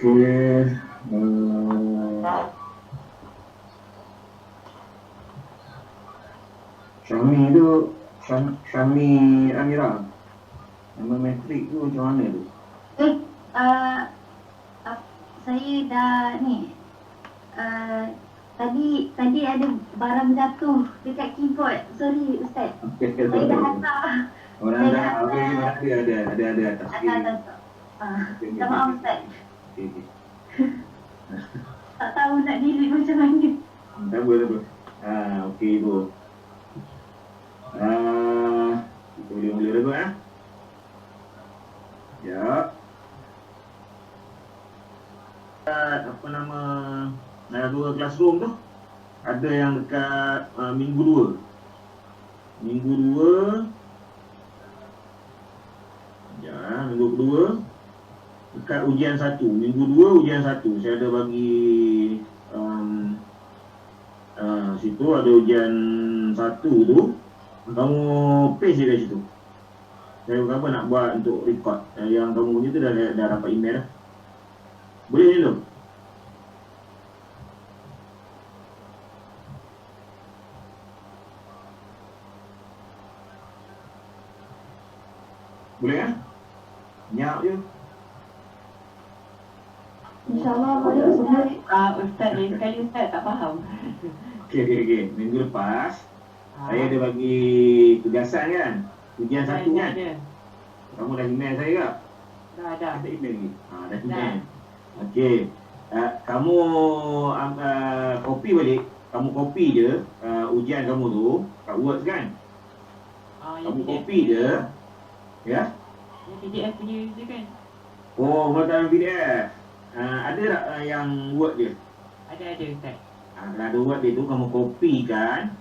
Okey. Syami tu, Syami Amira. Nama metrik tu macam mana tu? Saya dah ni. Tadi ada barang jatuh dekat keyboard. Sorry Ustaz. Saya dah hantar. Orang dah ada atas. Minta maaf Ustaz. Okey. Tak tahu nak delete macam mana. Tak apa. Okey tu. Kita boleh mula dulu Ya. Apa nama Google Classroom tu? Ada yang dekat minggu 2. Minggu 2. Ya, minggu kedua dekat ujian 1. Minggu 2 ujian 1. Saya ada bagi situ ada ujian 1 tu. Kamu paste je kat situ. Saya berapa nak buat untuk record. Yang kamu punya tu dah dapat email dah. Boleh ni tu? Boleh kan? Nyap je. InsyaAllah boleh Ustaz. Ustaz lain sekali Ustaz tak faham. Okey. Minggu lepas saya ada bagi tugasan kan? Ujian 1 kan? Ada. Kamu dah email saya ke? Dah ada. Ada email lagi? Dah email. Okey. Kamu copy balik. Kamu copy je ujian kamu tu kat Word kan? Kamu copy je. Ya? Yang PDF punya je kan? Oh, dalam PDF. Ada tak yang Word je? Ada Ustaz. Kalau ada Word dia tu kamu copy kan?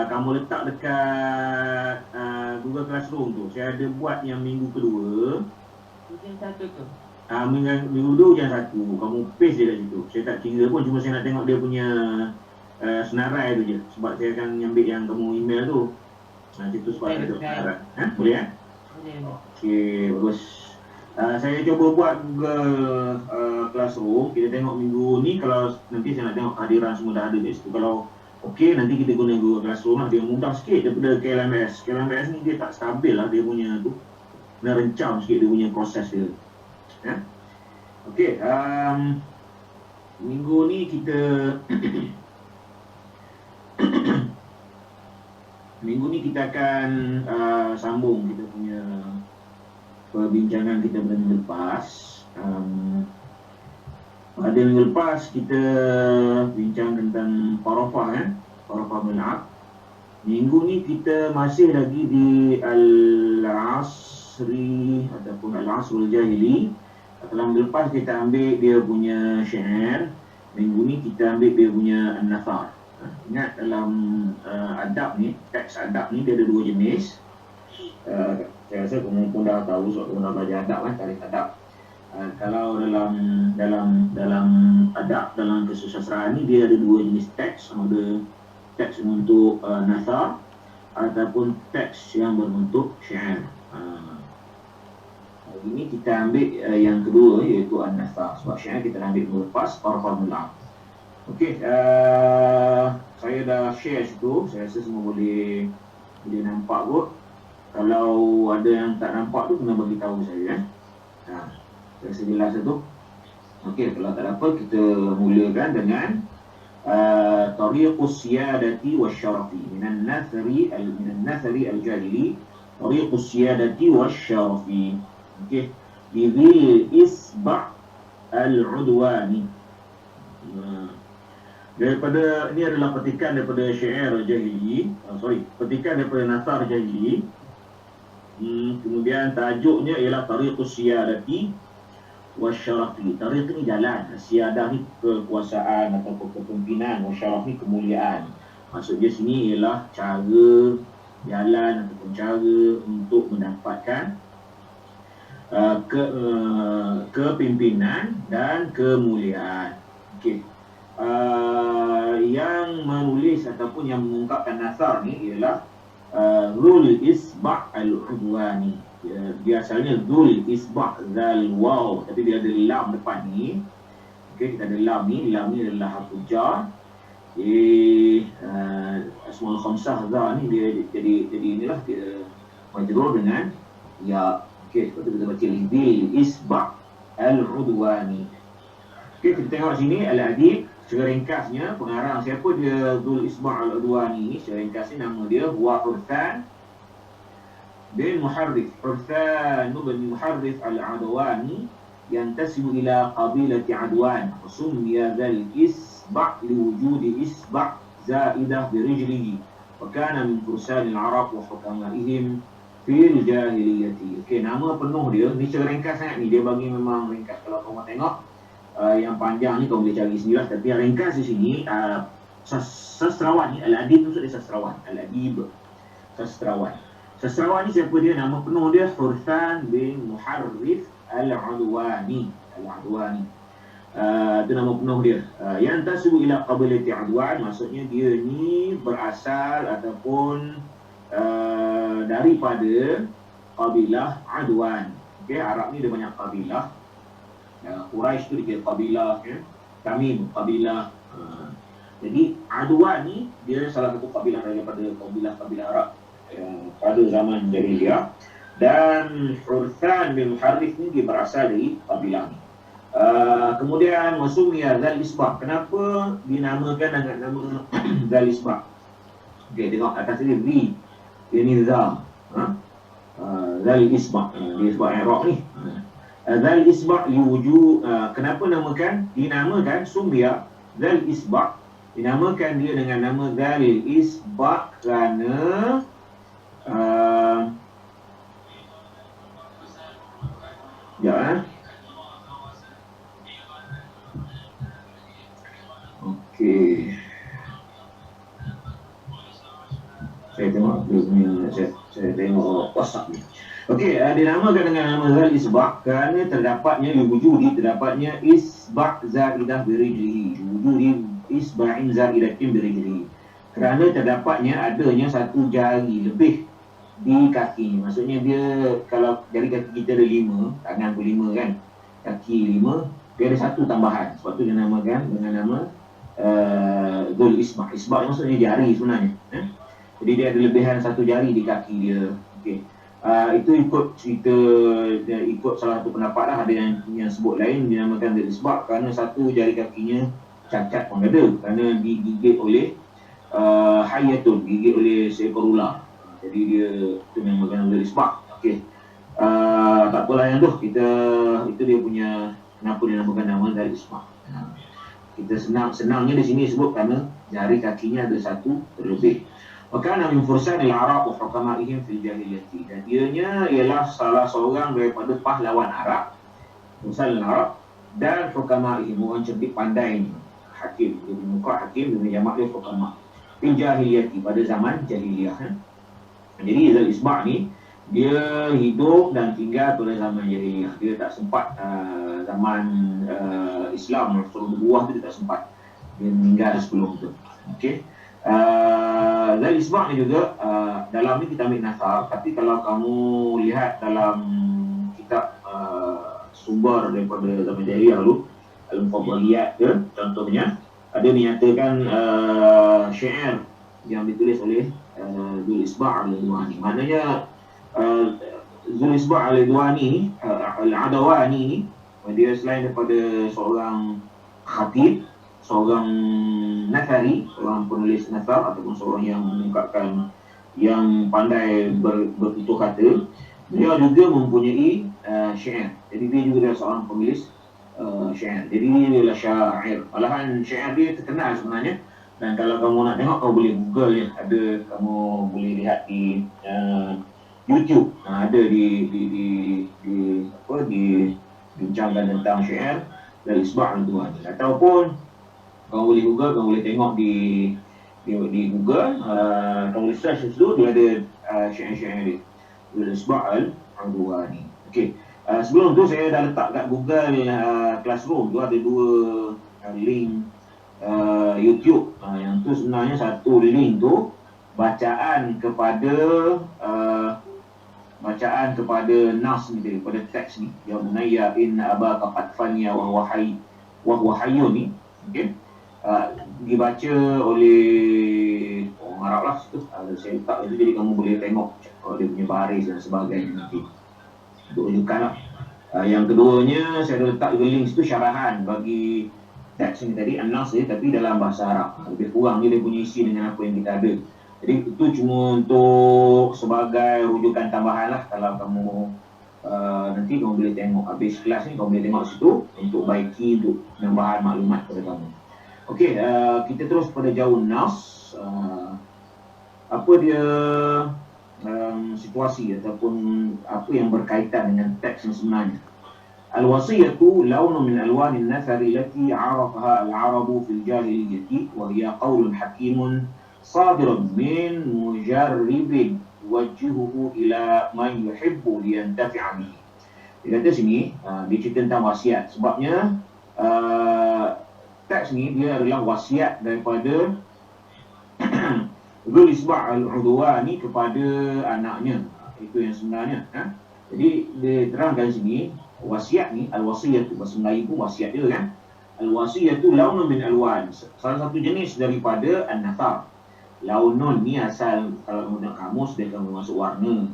Kamu letak dekat Google Classroom tu. Saya ada buat yang minggu kedua. Ujian 1 tu. Minggu 2 ujian 1. Kamu paste je kat situ. Saya tak kira pun, cuma saya nak tengok dia punya senarai tu je. Sebab saya akan ambil yang kamu email tu. Situ sebab ada senarai. Boleh kan? Boleh. Okey, bagus. Saya cuba buat Google Classroom. Kita tengok minggu ni. Kalau nanti saya nak tengok kehadiran semua dah ada di situ. Kalau okey, nanti kita guna Google Classroom lah. Dia mudah sikit daripada KLMS. KLMS ni dia tak stabil lah dia punya tu. Kena rencam sikit dia punya proses dia. Okey, minggu ni kita minggu ni kita akan sambung kita punya perbincangan kita pada minggu lepas. Pada minggu lepas kita bincang tentang parafah kan, parafah mul'ab. Minggu ni kita masih lagi di Al-Asri ataupun Al-Asrul Jahili. Kalau minggu lepas kita ambil dia punya syair, minggu ni kita ambil dia punya an-nathar. Ingat dalam adab ni, teks adab ni dia ada 2 jenis. Saya rasa kamu pun dah tahu sebab kamu dah belajar adab kan, tarikh adab. Kalau dalam adab, dalam kesusastraan ni dia ada 2 jenis teks. Ada teks untuk nathar ataupun teks yang berbentuk syair. Hari ini kita ambil yang kedua iaitu an-nathar. Sebab syair kita ambil melepas parafah mul'ab. Okey, saya dah share situ. Saya rasa semua boleh nampak kot. Kalau ada yang tak nampak tu kena bagi tahu saya saya rasa jelas tu. Okey, kalau tak ada apa kita mulakan dengan tariqus siyadati wasyarafi minan nathri al-jahili, tariqus siyadati wasyarafi. Okey, lidhil isba' al-udwani. Daripada ini adalah petikan daripada syair jahili, petikan daripada nathar jahili. Kemudian tajuknya ialah tariqus siyadati wasyarafi. Tariq ni jalan, siyadah ni kekuasaan atau kepimpinan, wasyaraf ni kemuliaan. Maksudnya sini ialah cara jalan ataupun cara untuk mendapatkan kepimpinan dan kemuliaan. Okey. Yang menulis ataupun yang mengungkapkan nasar ni ialah Rul Isba' al-Udwani. Dia asalnya Dhul Isba' Zal Waw, tapi dia ada lam depan ni. Okey, kita ada lam ni adalah harfu jar. Asmaul khamsah za ni dia jadi inilah dia majrur dengan ya. Okey, sebab tu kita baca Dhul Isba' Al-Udwani. Okey, kita tengok sini Al-Adib. Secara ringkasnya, pengarang siapa dia Dhul Isba' Al-Udwani ni? Secara ringkasnya nama dia Huwa Urthan bin Muharrif. Urthan bin Muharrif Al-Adwani yantasibu ila qabilati Adwan. Summiya dhal isba' liwujudi isba' zaidah birijlihi. Wa kana min fursan al-Arab wa hukamaihim fil jahiliyati. Okey, nama penuh dia ni secara ringkas sangat ni. Dia bagi memang ringkas. Kalau kamu tengok yang panjang ni kau boleh cari sendirilah, tapi yang ringkas di sini sastrawan ni, Al-Adib tu maksud dia sastrawan. Al-Adib, sastrawan. Sastrawan ni siapa dia? Nama penuh dia Urthan bin Muharrif Al-Adwani. Al-Adwani. Itu nama penuh dia. Yang tasubu ila qabilati Adwan, maksudnya dia ni berasal ataupun daripada kabilah Adwan. Okey, Arab ni dia banyak kabilah. Quraisy tu dia kabilah, Tamim kabilah. Jadi Adwan ni dia salah satu kabilah daripada kabilah-kabilah Arab pada zaman jahiliyah. Dan Urthan bin Muharrif ni dia berasal dari kabilah ni. Kemudian Wasumiyah Zal Isba'. Kenapa dinamakan dengan nama Zal Isba'? Okey, tengok atas ni ini Zal. Zal Isba'. Dia sebab Iraq ni. Zal Isba' liwujud. Kenapa dinamakan Sumia Zal Isba'? Dinamakan dia dengan nama Zal Isba' kerana okey. Saya tengok saya tengok WhatsApp ni. Okey, dinamakan dengan nama Zal Isba' kerana terdapatnya isba' zaidah birijlihi. Wujudi isba'in zaidatin birijlihi. Kerana adanya satu jari lebih di kaki. Maksudnya dia, kalau jari kaki kita ada 5, tangan pun 5 kan, kaki 5, dia ada satu tambahan. Sebab tu dinamakan dengan nama Dhul Isba'. Isba' maksudnya jari sebenarnya. Jadi dia ada lebihan satu jari di kaki dia. Okey. Itu ikut cerita, ikut salah satu pendapat lah. Ada yang sebut lain dinamakan Dhul Isba' kerana satu jari kakinya cacat pun ada, kerana digigit oleh hayatun, digigit oleh seekor ular. Jadi dia itu dinamakan Dhul Isba'. Okey. Tak apalah yang tu, itu dia punya kenapa dinamakan nama Dhul Isba'. Kita senangnya di sini sebut kerana jari kakinya ada satu terlebih. Maka min fursanil Arab wa hukamaihim fil jahiliyati. Dan ianya ialah salah seorang daripada pahlawan Arab, fursanil Arab, dan hukamaihim, orang cerdik pandai ni. Hakim, dia muka hakim, dia jamak dia hukama. Fil jahiliyati, pada zaman jahiliyah. Jadi Zal Isba' ni dia hidup dan tinggal pada zaman jahiliyah. Dia tak sempat zaman Islam, Rasulullah buah tu dia tak sempat. Dia meninggal sebelum tu. Okey. Zal Isba' ni juga dalam ni kita ambil nasar, tapi kalau kamu lihat dalam kitab sumber daripada zaman jahiliyah dulu, Al-Mufaddaliyat ke contohnya, ada menyatakan syair yang ditulis oleh Dhul Isba' Al-Adwani. Maknanya Dhul Isba' Al-Adwani, Al-Adwani ni, dia selain daripada seorang khatib, seorang nathari, seorang penulis nathar ataupun seorang yang mengungkapkan, yang pandai bertutur kata, dia juga mempunyai syair. Jadi dia juga adalah seorang penulis syair. Jadi dia adalah syair. Malahan syair dia terkenal sebenarnya. Dan kalau kamu nak tengok, kamu boleh Google ya. Ada, kamu boleh lihat di YouTube. Ada dibincangkan tentang syair dari Isba' Al-Adwani. Ataupun kamu boleh Google, kamu boleh tengok di Google, kamu boleh search dulu, dia ada syair-syair dari Isba' Al-Adwani. Okey. Sebelum tu saya dah letak kat Google Classroom tu ada 2 link YouTube. Yang tu sebenarnya satu link tu bacaan kepada bacaan kepada nas ni tadi, pada teks ni, ya bunayya inna abaka qad faniya wa huwa hayyun ni, okey, dibaca oleh orang Arab lah situ. Saya letak itu jadi kamu boleh tengok dia punya baris dan sebagainya nanti untuk rujukan lah. Yang keduanya saya letak juga link situ syarahan bagi teks ni tadi, an-nas ni, tapi dalam bahasa Arab. Lebih kurang ni dia punya isi dengan apa yang kita ada. Jadi itu cuma untuk sebagai rujukan tambahan lah. Kalau kamu nanti kamu boleh tengok habis kelas ni, kamu boleh tengok situ untuk baiki, untuk penambahan maklumat kepada kamu. Okey, kita terus pada jauh nas. Apa dia situasi ataupun apa yang berkaitan dengan teks yang sebenarnya. Al-wasiyatu lawnun min alwanin nathari allati 'arafaha al-'arabu fil jahiliyyati wa hiya qaulun hakimun sadirun min mujarribin wajhuhu ila man yuhibbu liyantafi'a bihi. Dia kata sini, dia cerita tentang wasiat. Sebabnya teks ni dia adalah wasiat daripada Dhul Isba' al-Udwani kepada anaknya. Itu yang sebenarnya. Jadi dia terangkan sini, wasiat ni, al-wasiyatu, bahasa Melayu pun wasiat dia kan. Al-wasiyatu launun min alwan, salah satu jenis daripada an-nathar. Launun ni asal, kalau kamu nak kamus, dia akan masuk warna.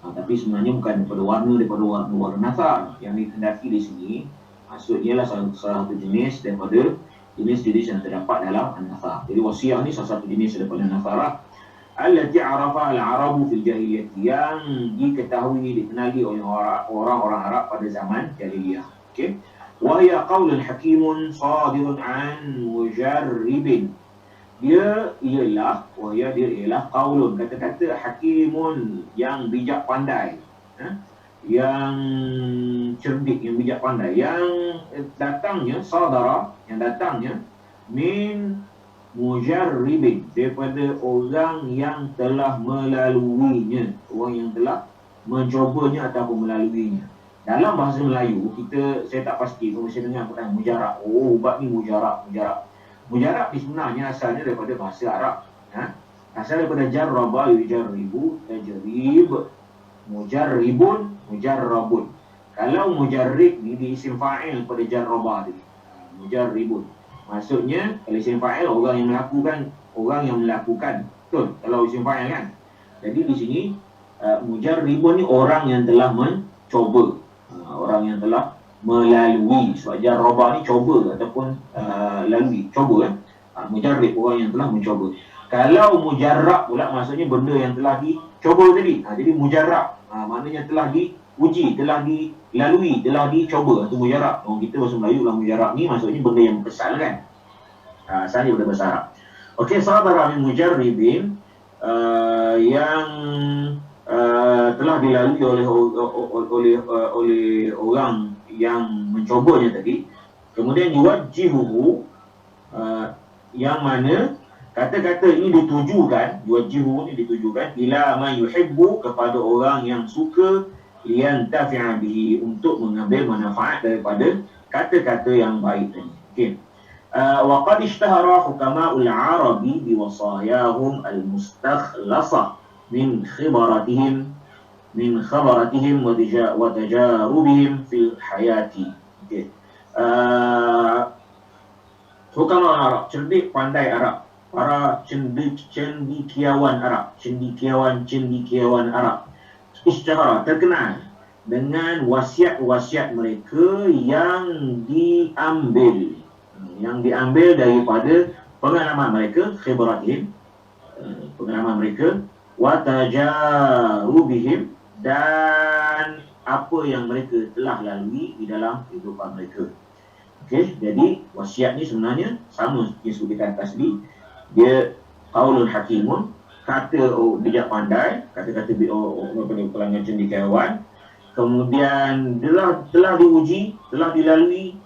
Tapi sebenarnya bukan daripada warna nathar. Yang ditendaki di sini, maksudnya lah salah satu jenis daripada jenis-jenis yang terdapat dalam an-nathar. Jadi wasiat ni salah satu jenis daripada an-nathar. Allati 'arafa al-'arabu fil jahiliyah, yang diketahui, dikenali oleh orang-orang Arab pada zaman jahiliyah. Okey. Wa hiya qaulun hakimun sadirun an mujarribin. Dia ialah qaulun, kata-kata hakimun, yang bijak pandai, yang cerdik, yang bijak pandai, yang datangnya sadara, yang datangnya min mujarribin, daripada orang yang telah melaluinya, orang yang telah mencobanya ataupun melaluinya. Dalam bahasa Melayu, saya tak pasti, kalau saya dengar perkataan mujarab, ubat ni mujarab. Mujarab ni sebenarnya asalnya daripada bahasa Arab. Asal daripada jarraba yujarribu, tajrib, mujarribun, mujarrabun. Kalau mujarrib ni di isim fa'il pada jarraba tadi, mujarribun. Maksudnya kalau isim fa'il orang yang melakukan. Betul? Kalau isim fa'il kan. Jadi di sini mujarribun ni orang yang telah mencoba, orang yang telah melalui. Sebab jarraba ni coba ataupun lalui, coba kan. Mujarrib orang yang telah mencoba. Kalau mujarrab pula maksudnya benda yang telah dicoba tadi. Jadi mujarrab maknanya telah diuji, telah dilalui, telah dicoba. Itu mujarrab. Orang kita bahasa Melayu lah, mujarrab ni maksudnya benda yang kesal kan. Asalnya benda bahasa Arab. Okey, sadara min mujarribin, yang telah dilalui oleh orang yang mencobanya tadi. Kemudian yuwajjihuhu, yang mana kata-kata ini ditujukan, yuwajjihu ni ditujukan ila man yuhibbu, kepada orang yang suka, liyantafi'a bihi, untuk mengambil manfaat daripada kata-kata yang baik tadi. Okey. Wa qad ishtahara hukama'ul arabi biwasayahum al-mustakhlasah min khibaratihim wa tajarubihim fil hayati. Okey. Hukama Arab, cerdik pandai Arab, para cendekiawan Arab, cendekiawan Arab, ishtahara, terkenal dengan wasiat-wasiat mereka yang diambil daripada pengalaman mereka, khibratihim, pengalaman mereka, wa tajarubihim, dan apa yang mereka telah lalui di dalam kehidupan mereka. Okey, jadi wasiat ni sebenarnya sama seperti kita atas ni. Dia qaulun hakimun, kata bijak pandai, kata-kata pelanggan cendekiawan. Kemudian telah diuji, telah dilalui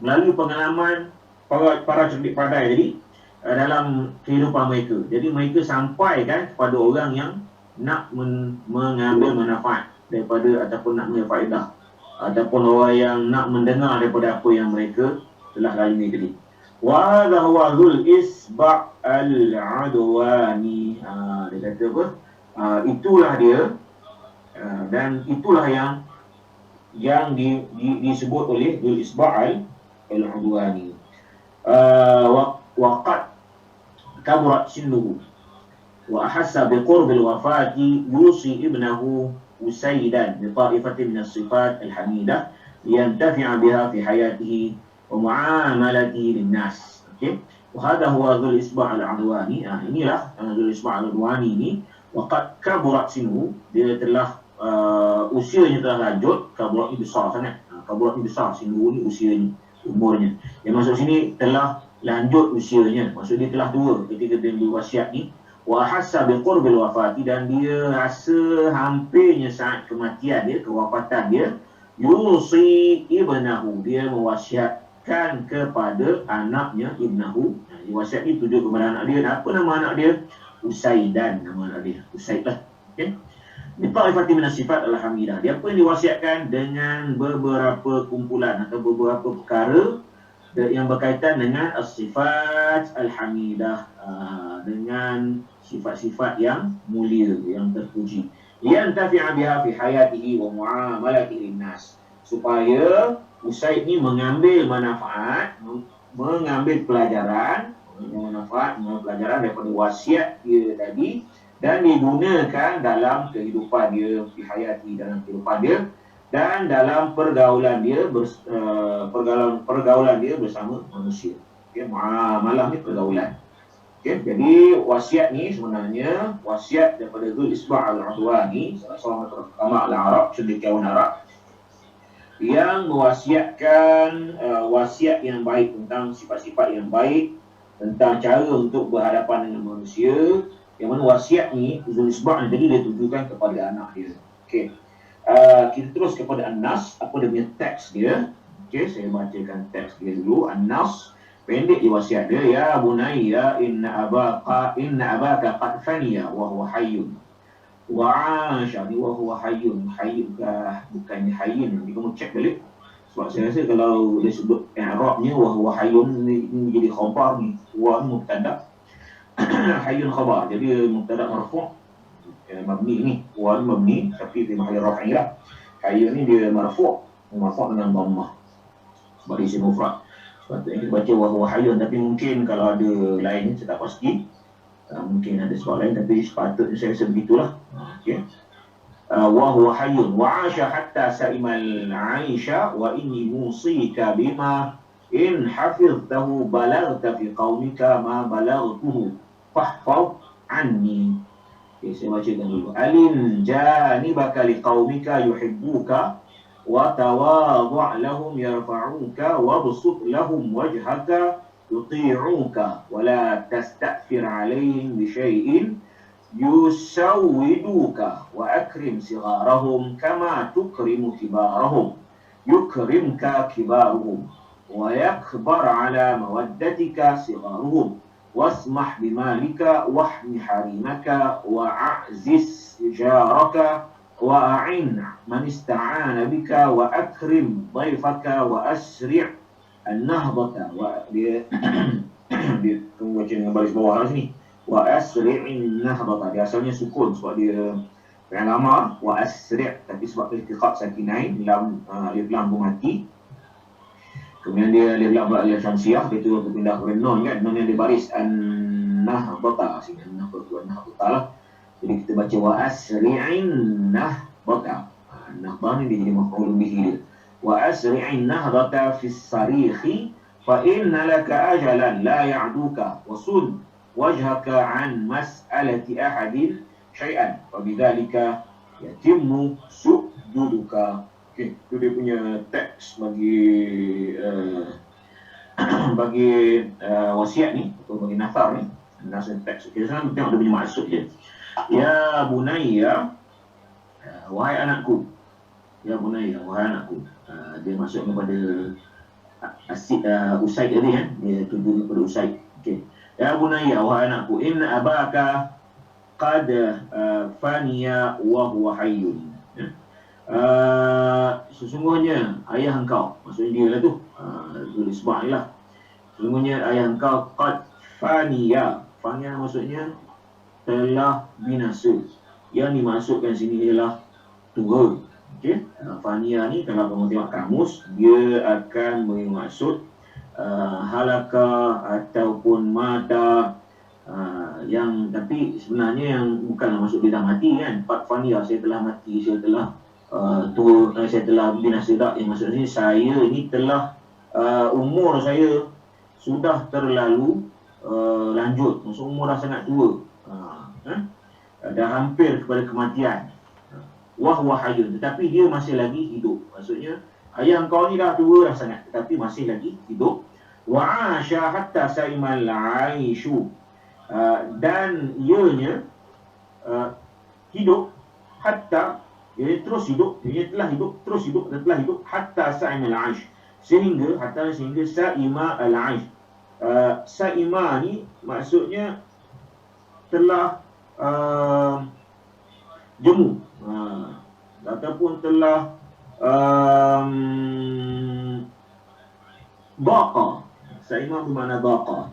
melalui pengalaman para cerdik pandai jadi dalam kehidupan mereka. Jadi mereka sampaikan kepada orang yang nak mengambil manfaat daripada ataupun nak mengambil faedah, ataupun orang yang nak mendengar daripada apa yang mereka telah lalui tadi. Wa hadha huwa Dhul Isba' al-Udwani. Dia kata apa? Itulah dia Dan itulah yang disebut oleh Dzul Isba' al-Udwani. Waqad kaburat sinnuhu wa ahassa biqurb al-wafati yusi ibnahu Usaidan bi ta'ifatin min as-sifat al-hamidah liyantafi'a biha fi hayatihi wa mu'amalatihi lin-nas. Okey, wa hadha huwa Dzul Isba' al-Udwani. Inilah Dzul Isba' al-Udwani ini. Waqad kaburat sinnuhu, dia telah usianya telah lanjut. Kaburat ni besar sangat. Kaburat ni besar, sinnuhu ni usianya, umurnya. Yang maksud sini telah lanjut usianya, maksud dia telah tua ketika dia berwasiat ni. Wa hassa biqurbil wafati, dan dia rasa hampirnya saat kematian dia, kewafatan dia. Yusi ibnahu, dia mewasiatkan kepada anaknya, ibnahu. Wasiat ni tuju kepada anak dia. Apa nama anak dia? Usaidan, nama anak dia. Usaid lah. Okay? Bi ta'ifati min as-sifat al-hamidah. Dia apa yang diwasiatkan? Dengan beberapa kumpulan atau beberapa perkara yang berkaitan dengan as-sifat al-hamidah, dengan sifat-sifat yang mulia, yang terpuji. Yantafi'a biha fi hayatihi wa mu'amalatihi lin-nas, supaya Usaid ni mengambil manfaat, mengambil pelajaran daripada wasiat dia tadi, dan digunakan dalam kehidupan dia, fi hayati, dalam kehidupan dia, dan dalam pergaulan dia pergaulan dia bersama manusia. Okay, muamalah ni pergaulan. Okay, jadi wasiat ni sebenarnya wasiat daripada Dzul Isba' al-Udwani, salah seorang ulama al-Arab, cendekiawan Arab, yang mewasiatkan wasiat yang baik, tentang sifat-sifat yang baik, tentang cara untuk berhadapan dengan manusia. Yang mana wasiat ni Dzul Isba' ni tadi dia tujukan kepada anak dia. Okey. Kita terus kepada An-Nas, apa dia punya teks dia. Okey, saya bacakan teks dia dulu. An-Nas, pendek je wasiat dia. Ya bunayya inna abaka qad faniya wa huwa hayyun wa 'asha wa huwa hayyun. Hayyun bukannya hayyin. Nanti kamu cek balik. Sebab saya rasa kalau dia sebut i'rabnya wa huwa hayyun ni jadi khabar ni. Wa ni mubtada. Hayyun khabar. Jadi mubtada marfu', mabni ni. Wa ni mabni tapi fi mahalli raf'i lah. Hayyun ni dia marfu' dengan dhammah. Sebab dia isim mufrad. Sepatutnya kita baca wa huwa hayyun, tapi mungkin kalau ada lain saya tak pasti. Mungkin ada sebab lain, tapi sepatutnya saya rasa begitulah. Okey. Wa huwa hayyun wa 'asha hatta sa'imal 'aisha wa inni musika bima in hafiztahu balagta fi qaumika ma balagtuhu fahfaz anni. Okay, saya bacakan dulu. Alin janibaka liqaumika yuhibbuka wa tawadhu' lahum yarfa'uka wa busut lahum wajhaka yuti'uka wa la tasta'thir 'alayhim bi shay'in yusawwiduka wa akrim sigharahum kama tukrimu kibarahum yukrimka kibaruhum wa yakbar 'ala mawaddatika sigharuhum wasmah bimalika wahmi harimaka wa a'ziz jaraka wa a'in man ista'ana bika wa akrim dhaifaka wa asri' an-nahdata. Wa dia tunggu baca dengan baris bawah lah sini. Wa asri'in nahdata, dia asalnya sukun sebab dia fi'il amar. Wa asri', tapi sebab iltiqat sakinain, alif lam mati. Kemudian dia alif lam alif syamsiah, dia tu berpindah ke nun kan. Nun yang dia baris an-nahdata, sini an-nahdata lah. Jadi kita baca wa asri'in nahdata. An-nahdata ni dia jadi maf'ul bihi dia. Wa asri'in nahdata fi sarikhi fa inna laka ajalan la ya'duka wasun wajhaka an mas'alati ahadin syai'an fa bidzalika yatimmu sujuduka. Okey, itu dia punya teks bagi wasiat ni atau bagi nafar ni. Nasihat teks. Okey, sekarang tengok dia punya maksud je. Ya bunayya, wahai anakku. Ya bunayya, wahai anakku. Dia masuk kepada Usaid tadi kan. Dia tuju kepada Usaid. Okey. Ya bunayya, wahai anakku, inna abaka qad faniya wa huwa hayyun. Sesungguhnya ayah engkau, maksudnya dia lah tu, Dzul Isba' ni lah. Sesungguhnya ayah engkau qad faniya. Faniya maksudnya telah binasa. Yang dimasukkan sini ialah tua. Okey, fania ni kalau kamu tengok kamus, dia akan bermaksud halaka ataupun mata, yang tapi sebenarnya yang bukanlah maksud dia dah mati kan. Fania, saya telah mati, saya telah tua, saya telah binasa. Tak, yang maksudnya saya ni telah umur saya sudah terlalu lanjut, maksud umur dah sangat tua, dah hampir kepada kematian. Wahwa hayyun, tetapi dia masih lagi hidup. Maksudnya ayah kau ni dah tua dah sangat, tetapi masih lagi hidup. Wa asha hatta saimal aishu, dan ianya hidup hatta, ia terus hidup, ia telah hidup, terus hidup dan telah hidup, hatta saimal aish, sehingga saima al aish. Saima ni maksudnya telah jemu, ataupun telah baqa. Saima bermakna baqa,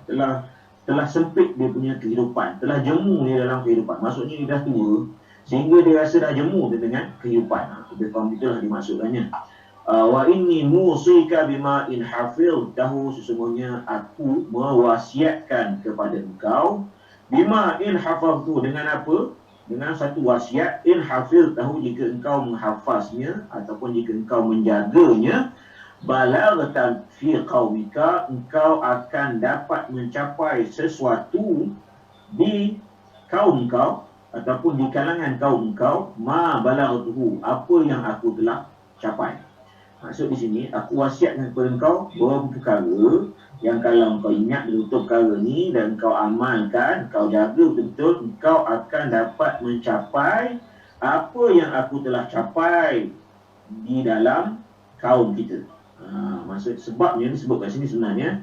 telah sempit dia punya kehidupan, telah jemu dia dalam kehidupan. Maksudnya dia dah tua sehingga dia rasa dah jemu dengan kehidupan. Kita faham, itulah dimaksudkannya. Wa inni musika bima in hafidtahu, sesungguhnya aku mewasiatkan kepada engkau, bima in hafadtu, dengan apa? Dengan satu wasiat, in hafidtahu, jika engkau menghafaznya ataupun jika engkau menjaganya, balaghatan fi qaumika, engkau akan dapat mencapai sesuatu di kaum kau ataupun di kalangan kaum kau, ma balaghtuhu, apa yang aku telah capai. Maksud di sini, aku wasiatkan kepada engkau beberapa perkara yang kalau engkau ingat betul perkara ni dan engkau amalkan, engkau jaga betul, engkau akan dapat mencapai apa yang aku telah capai di dalam kaum kita. Maksud sebabnya disebut kat sini sebenarnya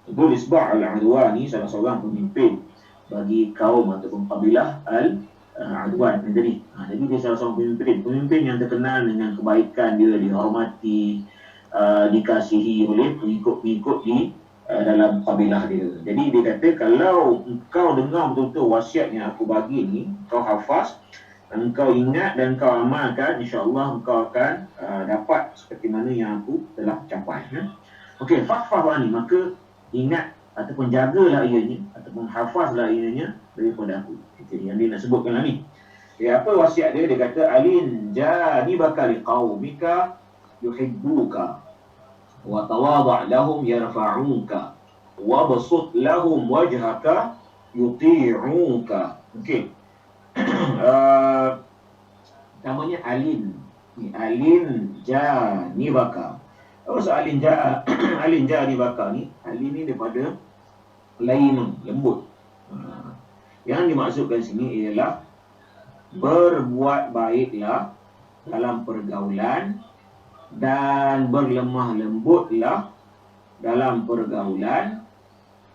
Dhul Isba' al-Adwani, salah seorang pemimpin bagi kaum ataupun kabilah Al-Adwan tadi. Jadi dia salah seorang pemimpin yang terkenal dengan kebaikan dia, dihormati, dikasihi oleh pengikut-pengikut di dalam kabilah dia. Jadi dia kata, kalau engkau dengar betul-betul wasiat yang aku bagi ni, kau hafaz, engkau ingat dan engkau amalkan, insya-Allah engkau akan dapat seperti mana yang aku telah capai. Okey, fahfah ni, maka ingat ataupun jagalah ianya ataupun hafazlah ianya daripada aku. Itu yang dia nak sebutkan lah ni. Apa wasiat dia? Dia kata, alin janibaka liqaumika yuhibbuka wa tawadha' lahum yarfa'uka wa basut lahum wajhaka yuti'uka. Okey. Namanya alin. Alin janibaka. Apa maksud alin janibaka ni? Alin ni daripada lain, lembut. Yang dimaksudkan sini ialah berbuat baiklah dalam pergaulan dan berlemah lembutlah dalam pergaulan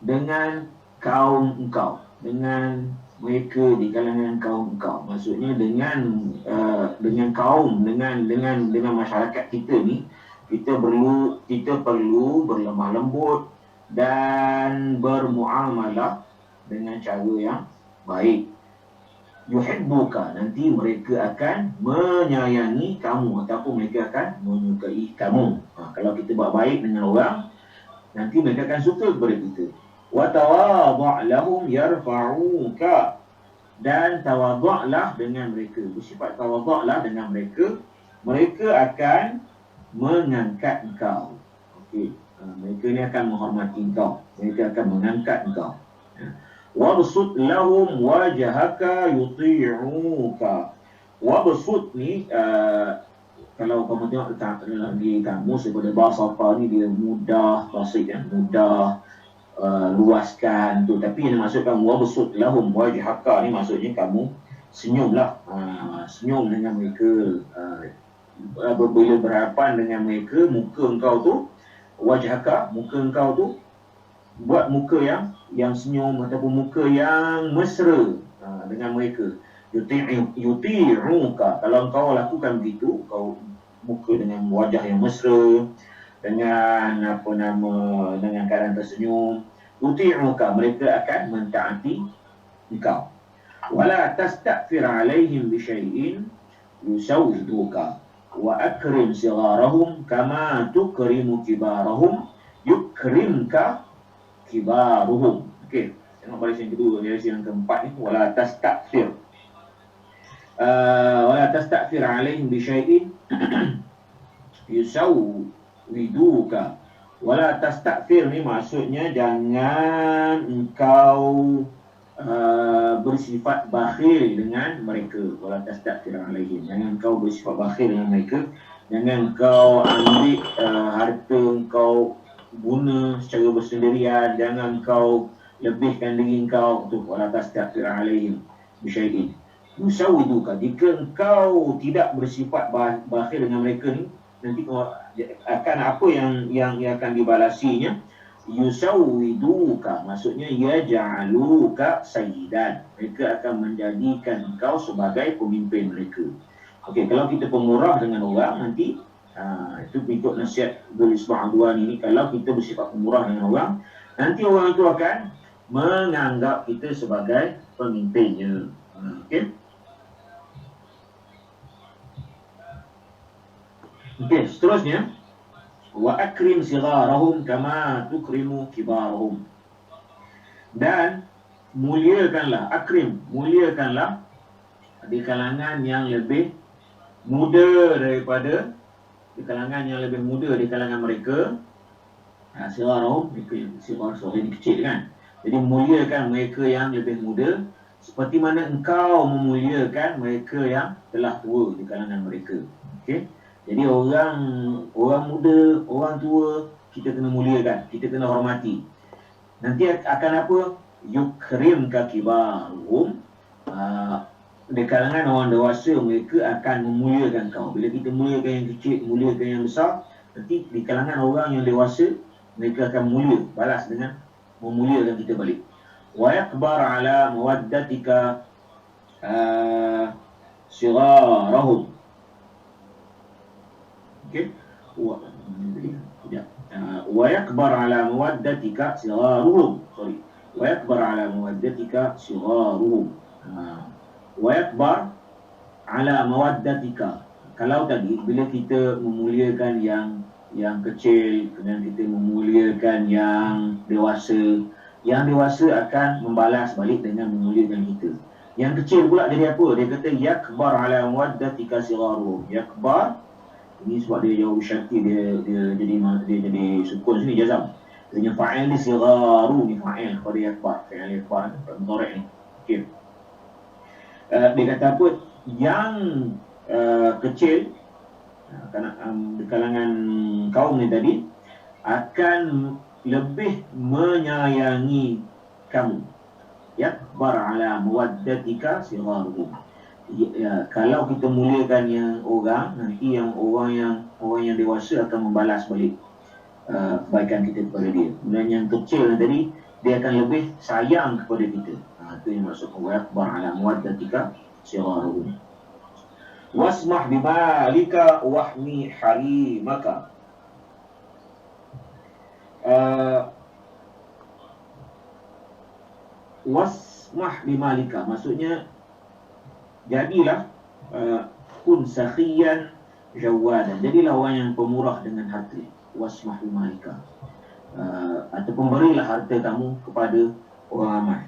dengan kaum engkau, dengan mereka di kalangan kaum engkau. Maksudnya dengan kaum, dengan masyarakat kita ni, kita perlu berlemah lembut dan bermuamalah dengan cara yang baik. Yuhibbuka, nanti mereka akan menyayangi kamu ataupun mereka akan menyukai kamu. Kalau kita buat baik dengan orang, nanti mereka akan suka kepada kita. Wa tawadha' lahum yarfa'uka, dan tawadha'lah dengan mereka, bersifat tawadha'lah dengan mereka, mereka akan mengangkat engkau. Okey, mereka ni akan menghormati engkau, mereka akan mengangkat engkau. Wabsut lahum wajhaka yuti'uka. Wabsut ni kalau kamu tengok di kamus daripada bahasa apa ni, dia mudah, basit yang mudah, luaskan tu. Tapi yang maksudkan wabsut lahum wajhaka ni, maksudnya kamu senyumlah, senyum dengan mereka, bila berhadapan dengan mereka, muka engkau tu, wajhaka, muka engkau tu, buat muka yang senyum ataupun muka yang mesra dengan mereka. Yuti'uka, kalau engkau lakukan begitu, kau muka dengan wajah yang mesra, dengan dengan keadaan tersenyum, yuti'uka, mereka akan mentaati engkau. Wala tasta'fir alaihim bi syai'in, yusawwiduka wa akrim sigharahum kama tukrimu kibarahum yukrimka kibaruhum. Okey, tengok baris yang kedua, baris yang keempat ni, wala tastakfir. Wala tastakfir alaihim bi syai'in yusawwiduka. Wala tastakfir ni maksudnya jangan engkau bersifat bakhil dengan mereka. Wala tastakfir alaihim, jangan engkau bersifat bakhil dengan mereka. Jangan engkau ambil harta engkau guna secara bersendirian. Jangan engkau lebihkan diri engkau. Tu wala tastakfir alaihim bisyai'in yusawwiduka. Jika engkau tidak bersifat bakhil dengan mereka ni, nanti akan apa yang akan dibalasinya? Yusawwiduka maksudnya yaj'aluka sayyidan. Mereka akan menjadikan engkau sebagai pemimpin mereka. Okey, kalau kita pemurah dengan orang nanti itu ikut nasihat Dhul Isbah Adwani ni, kalau kita bersifat pemurah dengan orang, nanti orang itu akan menganggap kita sebagai pemimpinnya. Okey. Okey, seterusnya wa akrim sigharahum kama tukrimu kibarahum. Dan muliakanlah, akrim, muliakanlah di kalangan yang lebih muda daripada, di kalangan yang lebih muda di kalangan mereka. Sigharahum, mereka sighar, suara ni kecil kan. Jadi muliakan mereka yang lebih muda seperti mana engkau memuliakan mereka yang telah tua di kalangan mereka. Okey. Jadi orang muda, orang tua, kita kena muliakan, kita kena hormati. Nanti akan apa? Yukrimka kibaruhum. Di kalangan orang dewasa, mereka akan memuliakan kau. Bila kita muliakan yang kecil, muliakan yang besar, nanti di kalangan orang yang dewasa, mereka akan mulia, balas dengan memuliakan kita balik. Wa yakbar ala mawaddatika sigharahum. Okay. Wa yakbar ala mawaddatika sigharuhum. Wa yakbar ala mawaddatika sigharuhum. Wa yakbar ala mawaddatika. Kalau tadi bila kita memuliakan yang kecil, kemudian kita memuliakan yang dewasa akan membalas balik dengan memuliakan kita. Yang kecil pula jadi apa? Dia kata yakbar ala mawaddatika sigharuhum. Yakbar ini sebab dia jauh syarti, dia jadi sukun sini jazam. Dia fa'il ni sigharu ni fa'il kepada yakbar. Fa'il yakbar mudhari' ni. Okey. Dia kata apa? Yang kecil di kalangan kaum ni tadi akan lebih menyayangi kamu. Yakbar ala mawaddatika sigharuhum. Kalau kita muliakan yang orang, nanti orang yang dewasa akan membalas balik kebaikan kita kepada dia. Dan yang kecil tadi, dia akan lebih sayang kepada kita. Itu yang maksud yakbar ala mawaddatika sigharuhum. Wasmah bimalika wahmi harimaka. Wasmah bimalika maksudnya jadilah kun sakhiyan jawadan. Jadilah orang yang pemurah dengan harta. Wasmah bimalika. Ataupun berilah harta kamu kepada orang ramai.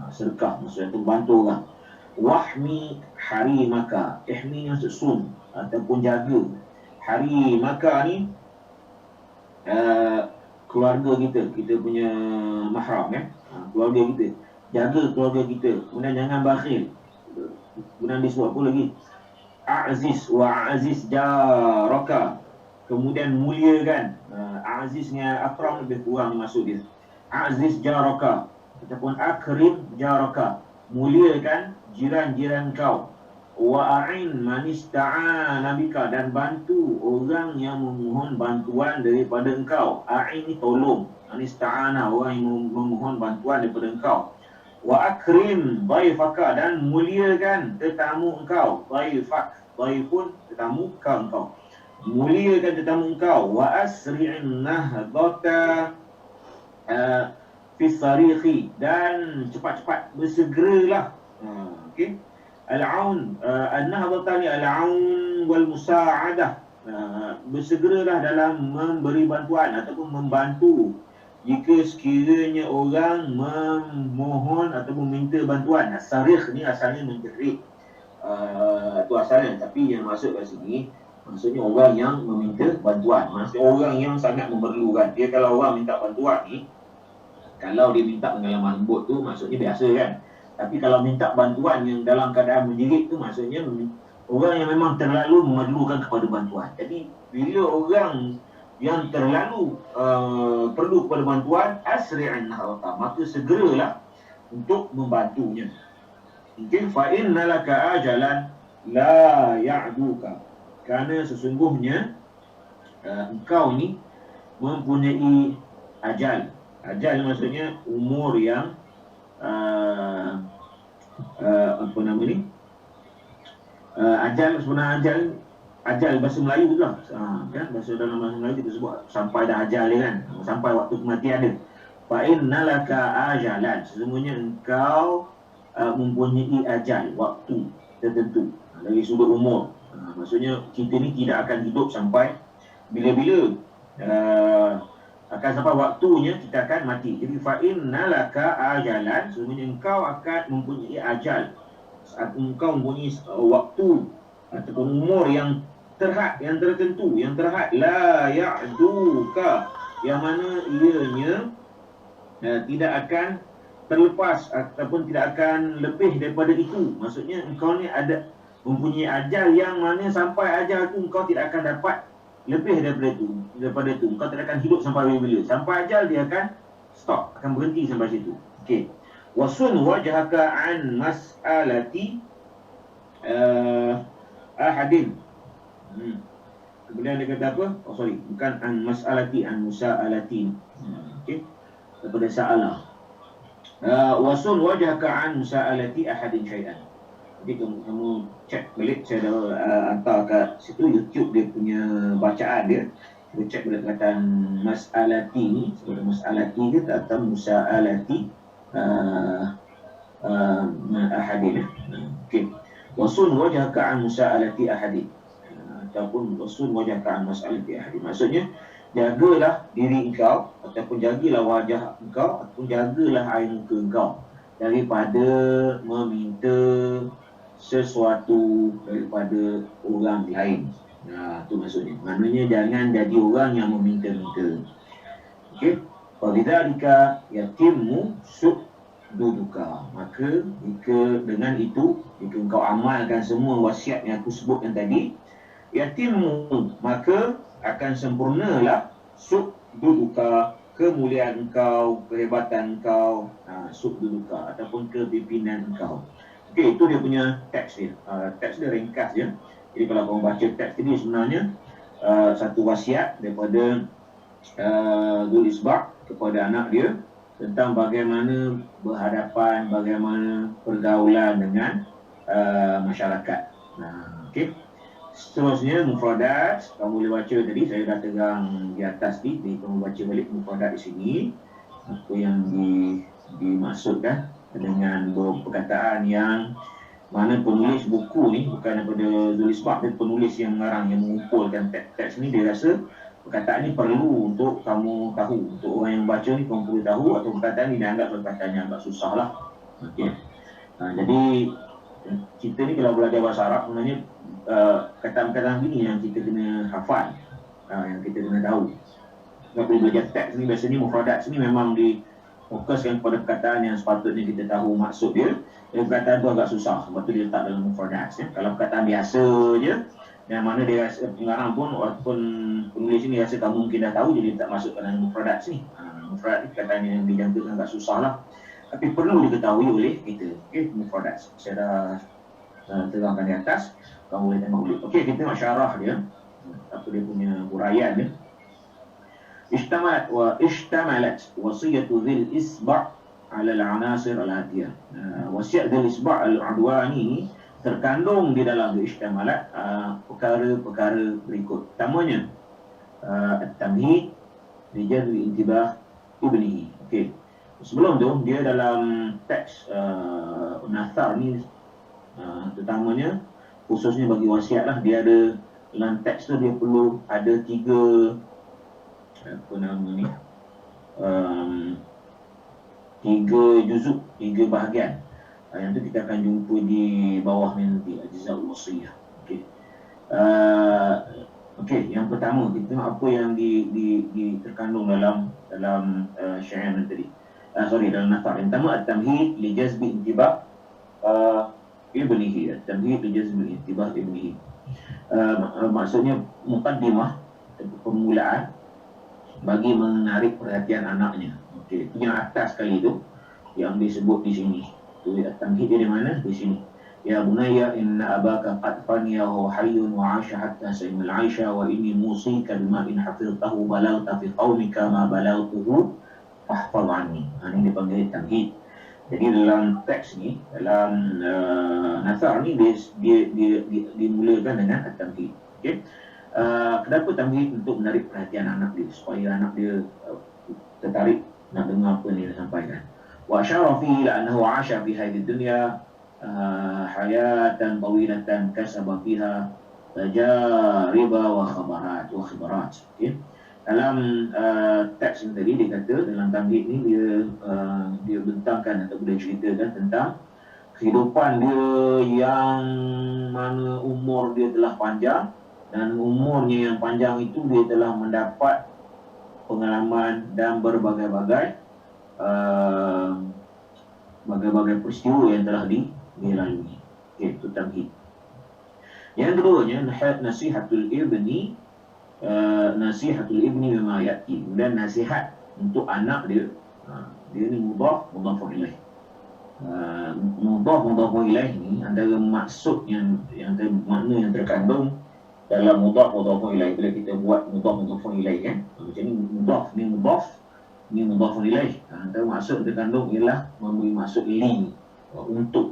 Sedekah maksudnya untuk bantu orang. Wahmi harimaka. Ihmi maksud sun ataupun jaga. Harimaka ni keluarga kita punya mahram kan. Keluarga kita. Jaga keluarga kita. Kemudian jangan bakhil. Kemudian disebut apa lagi? Aziz wa aziz jaraka. Kemudian muliakan. Aziz dengan akram lebih kurang maksud dia. Aziz jaraka ataupun akrim jaraka. Muliakan jiran-jiran kau. Wa a'in man ista'ana bika, dan bantu orang yang memohon bantuan daripada engkau. A'in ni tolong. Man ista'ana, orang yang memohon bantuan daripada engkau. Wa akrim dhaifaka, dan muliakan tetamu engkau. Dhaifak, dhaifun tetamu engkau. Muliakan tetamu engkau. Wa asri'in nahdata fi sarikhi, dan cepat-cepat bersegeralah. Okey. Al-aun, an-nahdhatah ni al-aun wal musa'adah. Bersegeralah dalam memberi bantuan ataupun membantu jika sekiranya orang memohon ataupun meminta bantuan. Sarikh ni asalnya menjerit, itu asalnya, tapi yang masuk kat sini maksudnya orang yang meminta bantuan, maksudnya orang yang sangat memerlukan. Dia kalau orang minta bantuan ni, kalau dia minta pengalaman lembut tu maksudnya biasa kan. Tapi kalau minta bantuan yang dalam keadaan menjerit tu maksudnya orang yang memang terlalu memerlukan kepada bantuan. Jadi bila orang yang terlalu perlu kepada bantuan, asri'an nahdhatah, maka segeralah untuk membantunya. Mungkin fa innalaka ajalan la ya'duka, kerana sesungguhnya engkau ni mempunyai ajal. Ajal maksudnya umur yang apa nama ni? Ajal sebenarnya ajal bahasa Melayu tu lah, kan, bahasa dalam bahasa Melayu kita sebut sampai dah ajal dia kan, sampai waktu kematian dia. Fa innalaka ajalan, sesungguhnya engkau mempunyai ajal, waktu tertentu dari sudut umur. Maksudnya kita ni tidak akan hidup sampai bila-bila, akan sampai waktunya kita akan mati. Jadi fa innalaka ajalan, sesungguhnya engkau akan mempunyai ajal, engkau mempunyai waktu ataupun umur yang terhad, yang tertentu, yang terhad, la ya'duka, yang mana ianya tidak akan terlepas ataupun tidak akan lebih daripada itu. Maksudnya engkau ni ada mempunyai ajal yang mana sampai ajal tu engkau tidak akan dapat lebih daripada itu. Engkau tidak akan hidup sampai bila. Sampai ajal dia akan stop, akan berhenti sampai situ. Okey. Wasun wajhaka an mas'alati ahadin. Kemudian dia kata apa? Oh sorry, bukan an mas'alati, an musa'alati. Okey. Daripada sa'alah. Wasun wajhaka an musa'alati ahadin syai'an. Jadi kamu cek balik, saya dah hantar kat situ YouTube dia punya bacaan dia. Kita cek balik perkataan mas'alati ni, sebagai mas'alati ke atau musa'alati ahadin. Okey. Wasun wajhaka an musa'alati ahadin, ataupun wasun wajhaka an mas'alati ahadin. Maksudnya jagalah diri engkau ataupun jagalah wajah engkau ataupun jagalah air muka engkau daripada meminta sesuatu daripada orang lain. Itu maksudnya. Maknanya jangan jadi orang yang meminta-minta. Okey. Falidzalika yatimmu su'duduka. Maka jika dengan itu, jika engkau amalkan semua wasiat yang aku sebutkan tadi, yatimmu, maka akan sempurnalah su'duduka, kemuliaan engkau, kehebatan engkau, su'duduka ataupun kepimpinan engkau. Okey, itu dia punya teks dia. Teks dia ringkas je. Jadi kalau korang baca teks ini sebenarnya satu wasiat daripada Dhul Isbaq kepada anak dia tentang bagaimana berhadapan, bagaimana pergaulan dengan masyarakat. Okey. Seterusnya mufradat, kamu boleh baca tadi, saya dah tegang di atas ni. Jadi kamu baca balik mufradat di sini, apa yang dimaksudkan dengan perkataan yang mana penulis buku ni bukan daripada Dhul Isbaq, dia penulis yang mengarang, yang mengumpulkan teks ni. Dia rasa perkataan ni perlu untuk kamu tahu, untuk orang yang baca ni kamu perlu tahu, atau perkataan ni dianggap perkataan yang agak susah lah. Okay. Jadi kita ni kalau belajar bahasa Arab sebenarnya kata-kata ini yang kita kena hafal, yang kita kena tahu. Kalau belajar teks ni biasanya mufradat ni memang difokuskan pada perkataan yang sepatutnya kita tahu maksud dia. Dan perkataan tu agak susah, sebab tu dia letak dalam mufradat. Kalau perkataan biasa je, yang mana dia rasa pengarang pun ataupun penulis ni rasa kamu mungkin dah tahu, jadi tak masuk dalam mufradat ni. Mufradat ni perkataan yang dijangkakan agak susah lah, tapi perlu diketahui oleh kita. Okey, mufradat saya dah terangkan di atas, kamu boleh tengok balik. Okey, kita tengok syarah dia, apa dia punya huraian dia. Ishtamalat wasiyatu Dhul Isbaq ala al-anasir al-atiyah. Wasiat Dhul Isbaq al-Adwani ni terkandung di dalam ishtamalat perkara-perkara berikut. Pertamanya at-tamhid li jadwi intibah ibnihi. Okey. Sebelum tu dia dalam teks Nathar ni Terutamanya khususnya bagi wasiat lah, dia ada dalam teks tu dia perlu ada 3 juzuk, 3 bahagian. Yang tu kita akan jumpa di bawah ni nanti, Ajzaul Wasiyah. Okey. Okey, yang pertama kita tengok apa yang terkandung dalam syair tadi. Dalam nafar. Yang pertama at-tamhid li jazbi intibah ibnihi. At-tamhid li jazbi intibah ibnihi. Maksudnya mukaddimah, permulaan bagi menarik perhatian anaknya. Okey, itu yang atas sekali tu yang disebut di sini. Tu at-tamhid dari mana? Di sini. Ya bunayya inna abaka qad faniya wa hayyun wa 'asha hatta saymal 'aisha wa inni musika bima in hafiztahu balagta fi qaumika ma balagtuhu fahfaz 'anni. Ini dipanggil tamhid. Jadi dalam teks ni, dalam nathar ni dia dimulakan dengan at-tamhid. Okey. Kenapa tamhid? Untuk menarik perhatian anak dia, supaya anak dia tertarik nak dengar apa ni dia sampaikan. Wa asyara fihi ila annahu 'asha fi hadhihi dunya hayatan tawilatan kasaba fiha tajariba wa khibarat. Okey. Dalam teks tadi dia kata, dalam tamhid ni dia bentangkan atau dia ceritakan tentang kehidupan dia yang mana umur dia telah panjang, dan umurnya yang panjang itu dia telah mendapat pengalaman dan berbagai-bagai peristiwa yang telah dilalui. Okey, itu tamhid. Yang keduanya nasihatul ibni bima ya'ti, dan nasihat untuk anak dia. Dia ni mudhaf ilaih. Mudhaf ilaih ni antara maksud yang makna yang terkandung dalam mudhaf ilaih. Bila kita buat mudhaf ilaih kan, macam ni mudhaf ilaih. Antara maksud terkandung ialah memberi maksud li, untuk.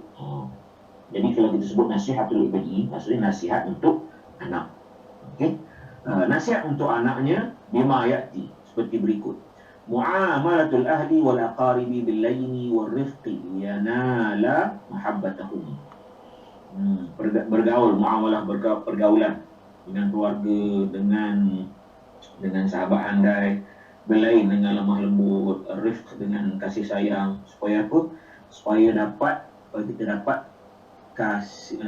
Jadi kalau kita sebut nasihatul ibni, maksudnya nasihat untuk anak. Okey. Nasihat untuk anaknya bima ya'ti, seperti berikut. Mu'amalatul ahli wal aqaribi bil layni wal rifqi yanala mahabbatahum. Bergaul, muamalah, pergaulan dengan keluarga, dengan sahabat andai, belain dengan lemah lembut, rifq dengan kasih sayang, supaya apa? Supaya kita dapat kasih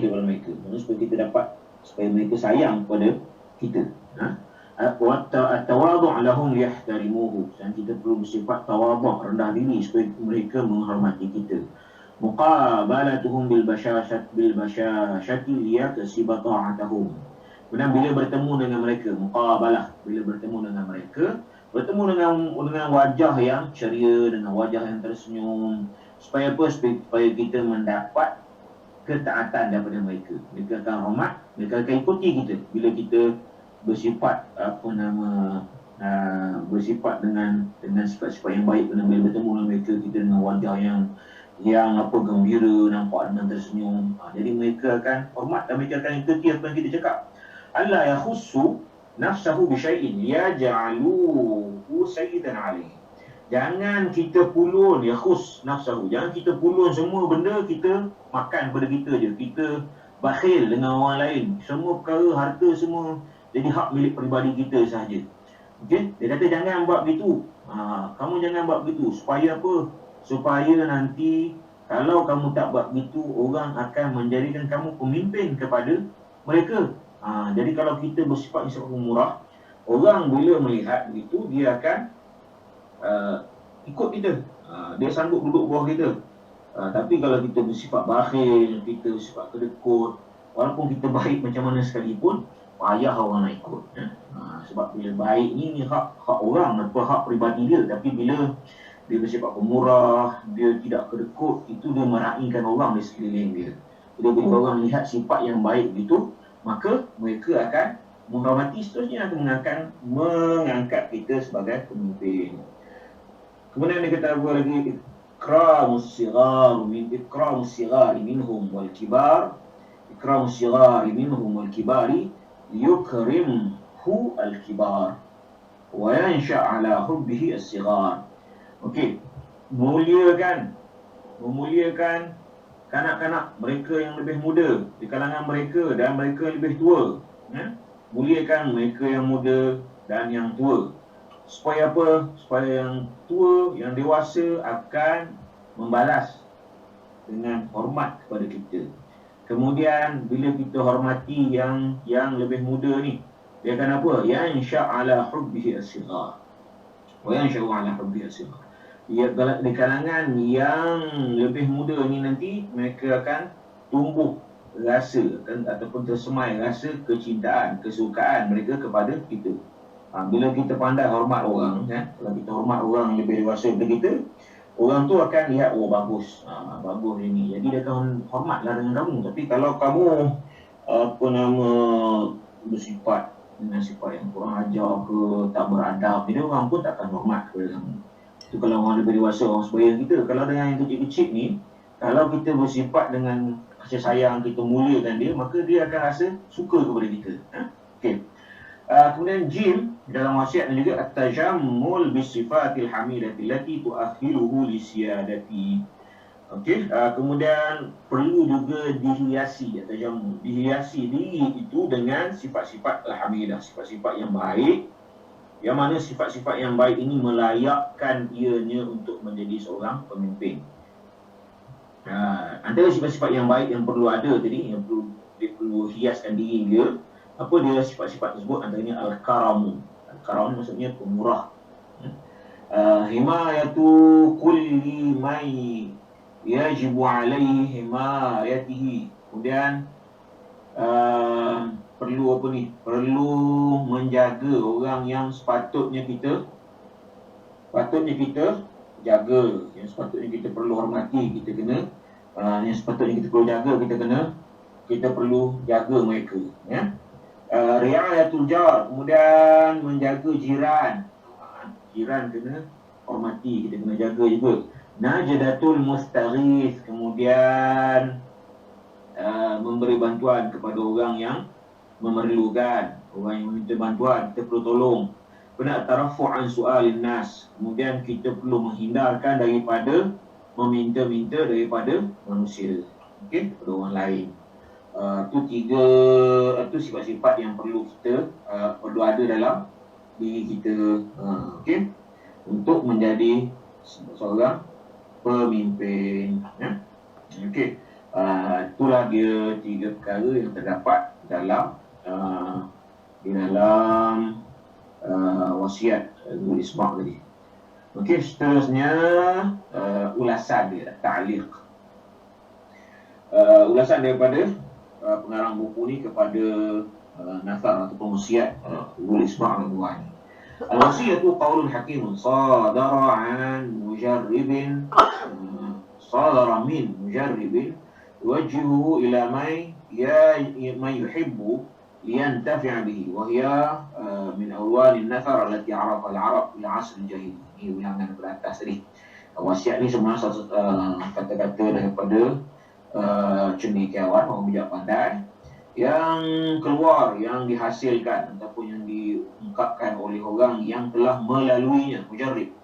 daripada mereka. Supaya mereka sayang kepada kita. At-tawadhu' lahum liyahtarimuhu. Dan kita perlu bersifat tawadhu', rendah diri, supaya mereka menghormati kita. Muqabalatuhum bil bashashati liyakasiba ta'atahum. Kemudian bila bertemu dengan mereka, muqabalah, bila bertemu dengan mereka, bertemu dengan wajah yang ceria, dengan wajah yang tersenyum, supaya apa? Supaya kita mendapat ketaatan daripada mereka. Mereka akan hormat, mereka akan ikuti kita bila kita bersifat bersifat dengan sifat-sifat yang baik. Bila bertemu dengan mereka, kita dengan wajah yang gembira, nampak dengan tersenyum. Jadi mereka akan hormat dan mereka akan ikuti apa yang kita cakap. Allah yakhussu nafsahu bi syai'in yaj'aluhu sayyidan alaihi. Jangan kita pulun yakhus nafsahu. Jangan kita pulun semua benda kita makan pada kita je. Kita bakhil dengan orang lain. Semua perkara, harta semua jadi hak milik peribadi kita sahaja. Okey? Dia kata jangan buat begitu. Kamu jangan buat begitu. Supaya apa? Supaya nanti kalau kamu tak buat begitu, orang akan menjadikan kamu pemimpin kepada mereka. Jadi kalau kita bersifat murah, orang bila melihat begitu, dia akan ikut kita. Dia sanggup duduk bawah kita. Tapi kalau kita bersifat bakhil, kita bersifat kedekut, walaupun kita baik macam mana sekalipun, payah orang nak ikut. Sebab bila baik ni hak orang, hak peribadi dia. Tapi bila dia bersifat pemurah, dia tidak kedekut, itu dia meraihkan orang di sekeliling dia. Bila orang lihat sifat yang baik itu, maka mereka akan menghormati, seterusnya akan mengangkat kita sebagai pemimpin. Kemudian dia kata apa lagi? Ikramus sigari minhum wal kibari yukrimhu al kibar wa yansha' ala hubbihi as-sigar. Okey. memuliakan kanak-kanak mereka yang lebih muda di kalangan mereka dan mereka yang lebih tua. Muliakan mereka yang muda dan yang tua. Supaya apa? Supaya yang tua, yang dewasa akan membalas dengan hormat kepada kita. Kemudian bila kita hormati yang lebih muda ni, dia akan apa? Yansha' ala hubbihi as-sighar. Wa yansha'u ala hubbihi as-sighar. Ya, di kalangan yang lebih muda ni nanti mereka akan tumbuh rasa ataupun tersemai rasa kecintaan, kesukaan mereka kepada kita. Bila kita pandai hormat orang, kalau kita hormat orang yang lebih dewasa daripada kita, orang tu akan lihat, oh bagus, bagus ini. Jadi dia akan hormatlah dengan kamu. Tapi kalau kamu bersifat dengan sifat yang kurang ajar ke, tak beradab, jadi orang pun tak akan hormat kepada kamu. Itu kalau orang lebih dewasa, orang sebaya kita. Kalau dengan yang kecil-kecil ni, kalau kita bersifat dengan kasih sayang, kita muliakan dia, maka dia akan rasa suka kepada kita. Okey. Kemudian jim dalam wasiat dan juga at-tajammul bisifatil hamidati allati tu'akhiruhu li siyadati. Okey, kemudian perlu juga dihiasi at-tajammul, dihiasi diri itu dengan sifat-sifat al-hamidah, sifat-sifat yang baik, yang mana sifat-sifat yang baik ini melayakkan ianya untuk menjadi seorang pemimpin. Antara sifat-sifat yang baik yang perlu ada tadi, yang perlu hiaskan diri dia, apa dia sifat-sifat tersebut? Antaranya al-karamu. Al-karam maksudnya pemurah. Himayatu kulli may yajibu alaihi himayatihi. Kemudian perlu apa ni? Perlu menjaga orang yang sepatutnya kita jaga, yang sepatutnya kita perlu hormati, kita kena yang sepatutnya kita perlu jaga, kita perlu jaga mereka, ya. Ri'ayatul jar, kemudian menjaga jiran. Jiran kena hormati, kita kena jaga juga. Najdatul mustaghith, kemudian memberi bantuan kepada orang yang memerlukan, orang yang meminta bantuan, kita perlu tolong. Kena tarafu' an su'alin nas, kemudian kita perlu menghindarkan daripada meminta-minta daripada manusia, okey, kepada orang lain. Itu sifat-sifat yang perlu kita perlu ada dalam diri kita, okey, untuk menjadi seorang pemimpin, ya. Okey, itulah dia 3 perkara yang terdapat dalam di dalam wasiat Nurul Isma' tadi. Okey, seterusnya ulasan dia, ta'liq. Ulasan daripada pengarang buku ni kepada nasar ataupun wasiat Nurul Isma' Ridwan. Al-wasiyatu qaulun hakimun sadara min mujarribin yuwajjihuhu ila man yuhibbu liyantafi'a bihi wa hiya min awwal an-nathar allati 'arafa al-'arab ila 'asr al-jahili. Ini ulangan pada atas tadi. Wasiat ni sebenarnya satu kata-kata daripada cendekiawan, orang bijak pandai, yang keluar, yang dihasilkan ataupun yang diungkapkan oleh orang yang telah melaluinya, mujarrib.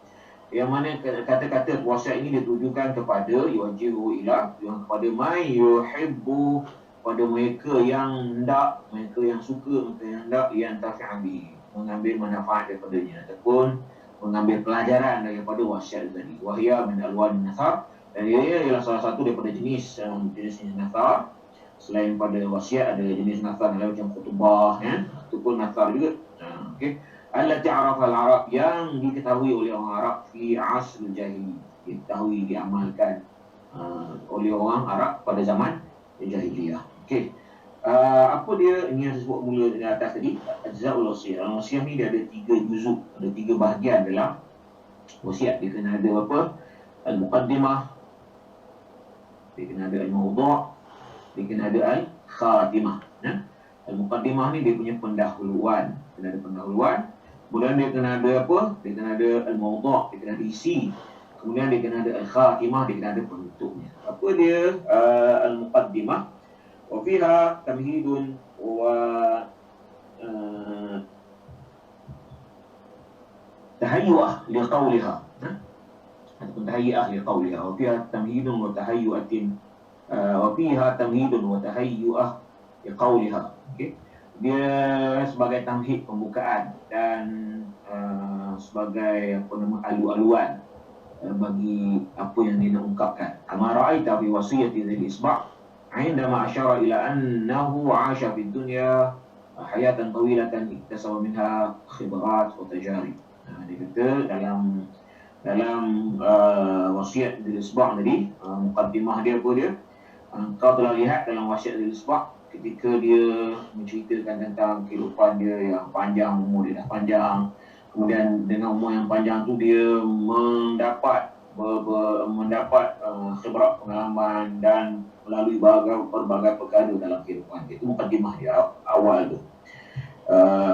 Yang mana kata-kata wasiat ini ditujukan kepada yuwajihu ila, yang kepada may yuhibbu, pada mereka yang hendak, mereka yang suka, mereka yang hendak yang tafi'abi, mengambil manfaat daripadanya ataupun mengambil pelajaran daripada wasiat tadi. Wahia min alwan nasar, dan ia ialah salah satu daripada jenis nasar. Selain pada wasiat ada jenis nasar lain macam khutbah, ya, ataupun nasar juga. Okey, allati 'arafa al-arab, yang diketahui oleh orang Arab fi asr jahili, diketahui, diamalkan oleh orang Arab pada zaman jahiliyah. Okey. Apa dia ini yang saya sebut mula di atas tadi, ajza'ul wasiyah. Wasiat ni dia ada 3 juzuk, ada 3 bahagian dalam wasiat. Dia kena ada apa? Al-muqaddimah, dia kena ada al-mawdu', dia kena ada al-khatimah, ya. Al-muqaddimah ni dia punya pendahuluan, kena ada pendahuluan. Kemudian dia kena ada apa? Dia kena ada al-mawdu', dia kena ada isi. Kemudian dia kena ada al-khatimah, dia kena ada penutupnya. Apa dia al-muqaddimah? Wa fiha tamhidun wa tahayyu'ah li qawliha. ataupun tahayyu'ah li qawliha wa fiha tamhidun wa tahayyu'atin wa fiha tamhidun wa tahayyu'ah li qawliha. Okey, dia sebagai tamhid pembukaan dan sebagai apa nama alu-aluan bagi apa yang dia nak ungkapkan. Kama ra'aita fi wasiyati dzil isba' عندما أشار إلى أنه عاش في الدنيا حياة طويلة اكتسب منها خبرات وتجارب. Dia kata dalam wasiat Dzil Isba' tadi, mukaddimah dia apa dia? Kau telah lihat dalam wasiat Dzil Isba' ketika dia menceritakan tentang kehidupan dia yang panjang, umur dia dah panjang. Kemudian dengan umur yang panjang tu dia mendapat khibrat pengalaman dan melalui berbagai perkara dalam kehidupan dia. Itu mukaddimah dia awal tu.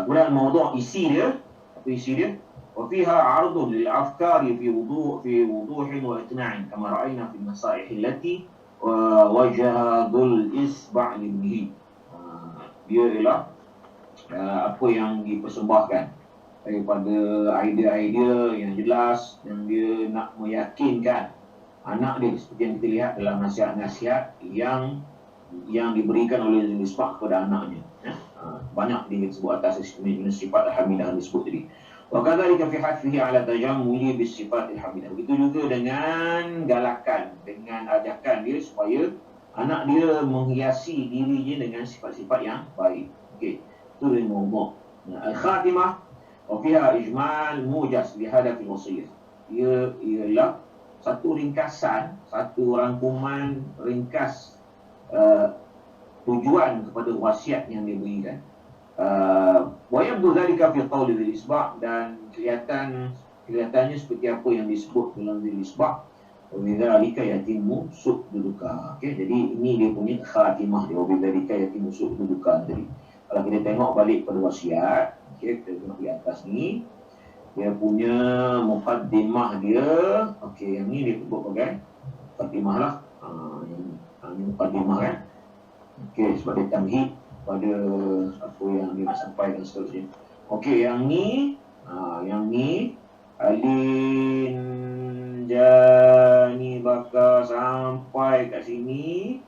Kemudian mawdu' isi dia, apa isi dia? وفيها عرض للأفكار في وضوح وإقناع كما رأينا في النصائح التي وجه ذو الإصبع لابنه. Dia ialah apa yang dipersembahkan daripada idea-idea yang jelas yang dia nak meyakinkan anak dia, seperti yang kita lihat dalam nasihat-nasihat yang diberikan oleh Dzil Isba' kepada anaknya. Banyak disebut atas sifat al-hamidah disebut tadi. Wa kadzalika fi hafihi ala tajammuli bis sifatil hamidah. Begitu juga dengan galakan, dengan ajakan dia supaya anak dia menghiasi dirinya dengan sifat-sifat yang baik. Okey, itu dia mawdu'. Al-khatimah wa fiha ijmal mujaz li hadaf al-wasiyah. Ia ialah satu ringkasan, satu rangkuman ringkas tujuan kepada wasiat yang dia berikan. Wa yabdu dhalika fi qawli Dzil Isba', dan kelihatannya seperti apa yang disebut dalam Dzil Isba', wa bidzalika yatimmu su'duduka. Okey, jadi ini dia punya khatimah dia, wa bidzalika yatimmu su'duduka tadi. Kalau kita tengok balik pada wasiat, okey, kita tengok di atas ni dia punya mukaddimah dia. Okey, yang ni dia sebut sebagai mukaddimah lah. Yang mukaddimah kan. Okey, sebagai tamhid pada apa yang dia nak sampaikan seterusnya. Okey, yang ni alin jani baka sampai kat sini.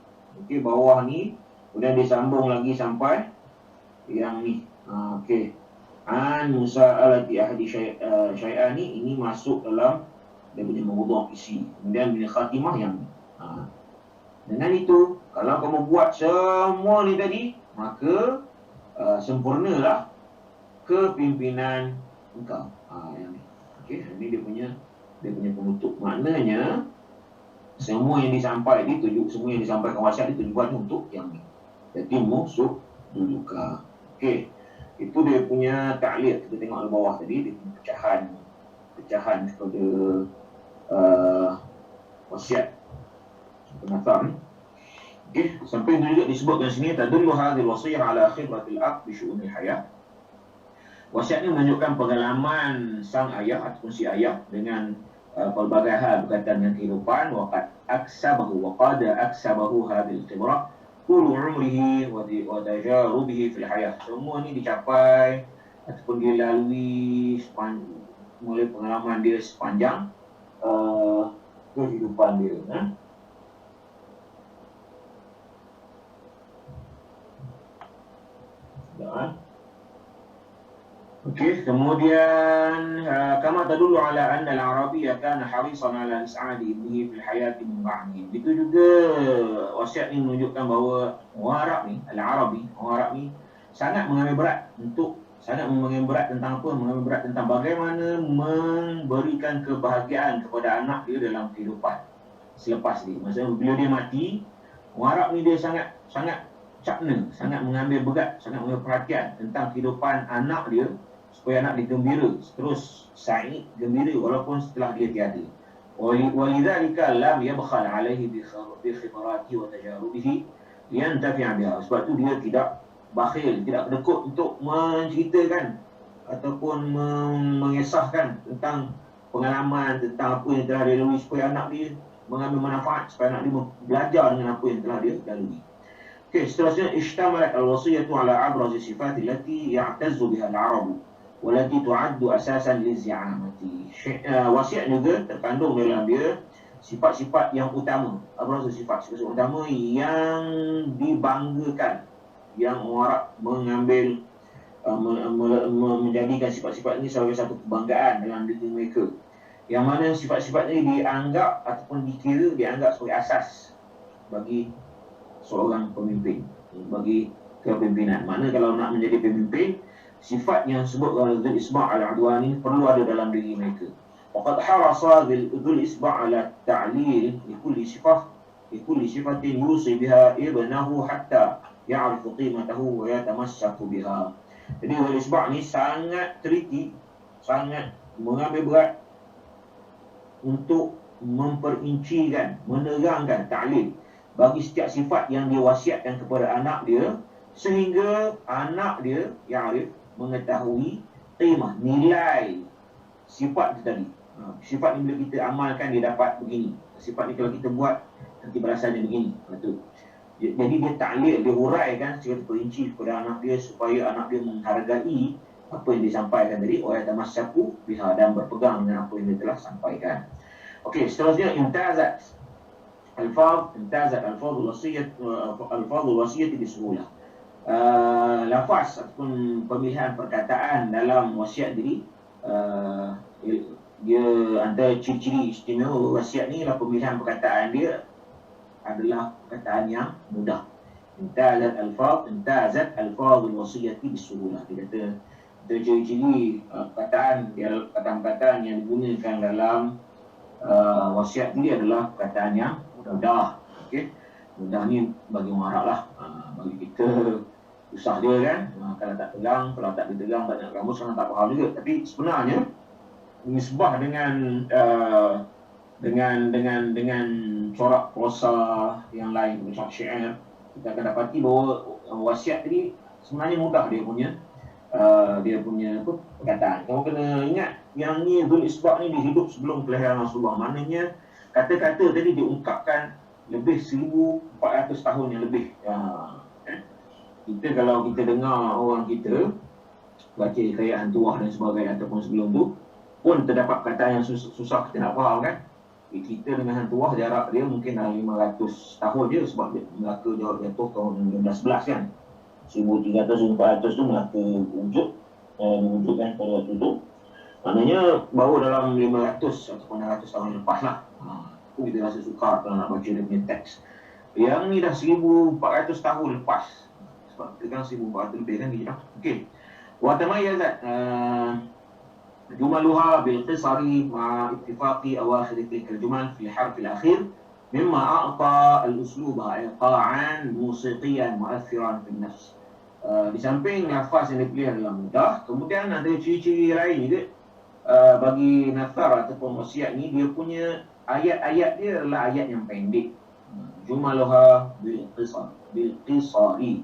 Okey, bawah ni kemudian disambung lagi sampai yang ni. Okey, an musa'alati ahdi syai'an ini masuk dalam dia punya mawdu' isi. Kemudian bila khatimah yang ni. Dengan itu, kalau kamu buat semua ni tadi, maka sempurnalah kepimpinan engkau. Yang ni. Okey, ini dia punya penutup. Maknanya semua yang disampaikan semua yang disampaikan wasiat itu tujuannya untuk yang ni. Jadi musuh duduka. Okey. Itu dia punya ta'liq. Kita tengok di bawah tadi dia punya pecahan kepada wasiat penasar ni. Okey, sampai itu juga disebutkan sini tadullu hadhil wasiyah ala khibratil ab bi syu'unil hayat. Wasiat ini menunjukkan pengalaman sang ayah ataupun si ayah dengan pelbagai hal berkaitan dengan kehidupan. Wa qad aksabahu hadhil khibrah tulu umrihi wa tajarubihi fil hayat. Semua ni dicapai ataupun dia lalui mulai pengalaman dia sepanjang kehidupan dia. Okey, kemudian kama tadullu ala anna al-arabiyya kana harisan ala is'adi ibnihi fil hayati min ba'di. Itu juga wasiat ini menunjukkan bahawa orang Arab ni, al-Arabi, orang Arab ni sangat mengambil berat tentang apa? Mengambil berat tentang bagaimana memberikan kebahagiaan kepada anak dia dalam kehidupan selepas dia. Maksudnya bila dia mati, orang Arab ni dia sangat cakna, sangat mengambil berat, sangat mengambil perhatian tentang kehidupan anak dia supaya anak dia gembira, terus sa'id, gembira walaupun setelah dia tiada. Walidzalika lam yabkhal alaihi bi khibaratihi wa tajarubihi liyantafi'a biha. Sebab tu dia tidak bakhil, tidak kedekut untuk menceritakan ataupun mengisahkan tentang pengalaman, tentang apa yang telah dia lalui supaya anak dia mengambil manfaat, supaya anak dia belajar dengan apa yang telah dia lalui. Okey, seterusnya ishtamalat al-wasiyatu ala abrazi sifat allati ya'tazzu biha al-Arab walati tu'addu asasan lizi'amati. Wasiat juga terkandung dalam dia sifat-sifat yang utama. Apa maksud sifat? Sifat utama yang dibanggakan, yang orang mengambil menjadikan sifat-sifat ini sebagai satu kebanggaan dalam diri mereka, yang mana sifat-sifat ini dianggap ataupun dianggap sebagai asas bagi seorang pemimpin, bagi kepimpinan. Mana kalau nak menjadi pemimpin, sifat yang disebut Dzul Isba' al-Adwan ini perlu ada dalam diri mereka. Waqad harasa Dzul Isba' ala ta'lil likulli sifatin yusi biha ibnahu hatta ya'rifu qimatahu wa yatamassaku biha. Jadi Dzul Isba' ni sangat teliti, sangat mengambil berat untuk memperincikan, menerangkan ta'lil bagi setiap sifat yang dia wasiatkan kepada anak dia, sehingga anak dia Ya'rif mengetahui qimah, nilai sifat itu tadi. Sifat ni bila kita amalkan dia dapat begini, sifat ni kalau kita buat nanti balasannya begini. Betul. Jadi dia ta'lil, dia huraikan secara perinci kepada anak dia supaya anak dia menghargai apa yang disampaikan tadi, wa yatamassaku biha, dan berpegang dengan apa yang dia telah sampaikan. Okey, seterusnya imtazat alfadhul wasiyah bisulah. Lafaz ataupun pemilihan perkataan dalam wasiat diri, dia antara ciri-ciri istimewa wasiat ni lah pemilihan perkataan dia adalah perkataan yang mudah. Intazat alfadhul wasiyah bisulah. Dia kata ciri-ciri perkataan yang digunakan dalam wasiat diri adalah perkataan yang mudah. Okey, mudah ni bagi orang Arab lah. Bagi kita susah dia kan. Kalau tak tegang, kalau tak ditegang banyak kamus orang tak faham juga. Tapi sebenarnya nisbah dengan corak prosa yang lain, corak syair, kita akan dapati bahawa wasiat tadi sebenarnya mudah dia punya perkataan. Kamu kena ingat yang ni Dzul Isba' ni dihidup sebelum kelahiran Rasulullah. Maknanya kata-kata tadi diungkapkan lebih 1400 tahun yang lebih. Kita kalau kita dengar orang kita baca hikayat tuah dan sebagainya ataupun sebelum tu pun terdapat perkataan yang susah kita nak faham kan. Kita dengan tuah jarak dia mungkin dah 500 tahun je, sebab Melaka jatuh tahun 1911 kan. 1300-1400 tu Melaka wujudkan pada waktu tu. Maknanya baru dalam 500 ataupun 600 tahun lepas lah. Itu kita rasa sukar kalau nak baca dia punya teks. Yang ni dah 1400 tahun lepas. Sebab kita kan 1400 lebih kan hijrah. Okey. Wa tamayyazat jumaluha bil qisari ma ittifaqi awakhir tilka al jumal fi harf al akhir mimma a'ta al usluba iqa'an musiqiyan mu'athiran fi nafs. Di samping lafaz yang dipilih adalah mudah, kemudian ada ciri-ciri lain juga bagi nafar ataupun wasiat ni. Dia punya ayat-ayat dia adalah ayat yang pendek. Jumaluha bil qisari,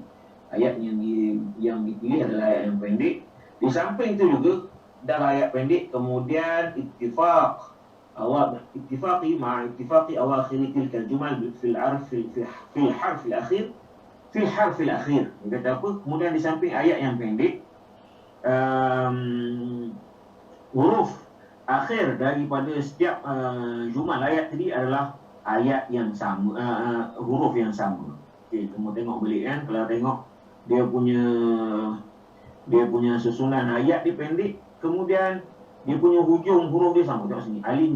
ayat yang dipilih adalah ayat yang pendek. Di samping itu juga adalah ayat pendek, kemudian ittifaqi awakhir tilka al-jumal fil harf al-akhir. Dia kata apa? Kemudian di samping ayat yang pendek, huruf akhir daripada setiap jumal ayat tadi adalah ayat yang sama, huruf yang sama. Okey, kamu tengok balik kan, kalau tengok dia punya susunan ayat dia pendek, kemudian dia punya hujung huruf dia sama. Tengok sini, alin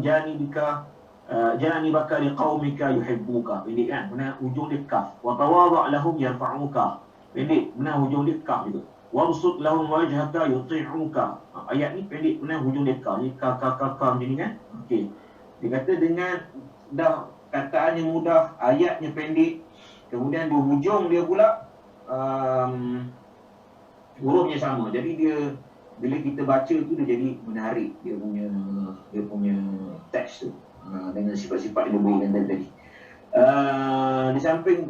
janibaka liqaumika yuhibbuka, pendek kan, benar hujung dia kaf. Wa tawadha' lahum yarfa'uka, pendek, benar hujung dia kaf juga. Wabsut lahum wajhaka yuti'uka, ayat ni pendek, benar hujung dia kaf. Ni ka macam ni kan. Okey, dia kata dengan dah kataannya mudah, ayatnya pendek, kemudian di hujung dia pula hurufnya sama. Jadi dia bila kita baca tu dia jadi menarik, dia punya teks tu dengan sifat-sifat yang diberikan tadi. Di samping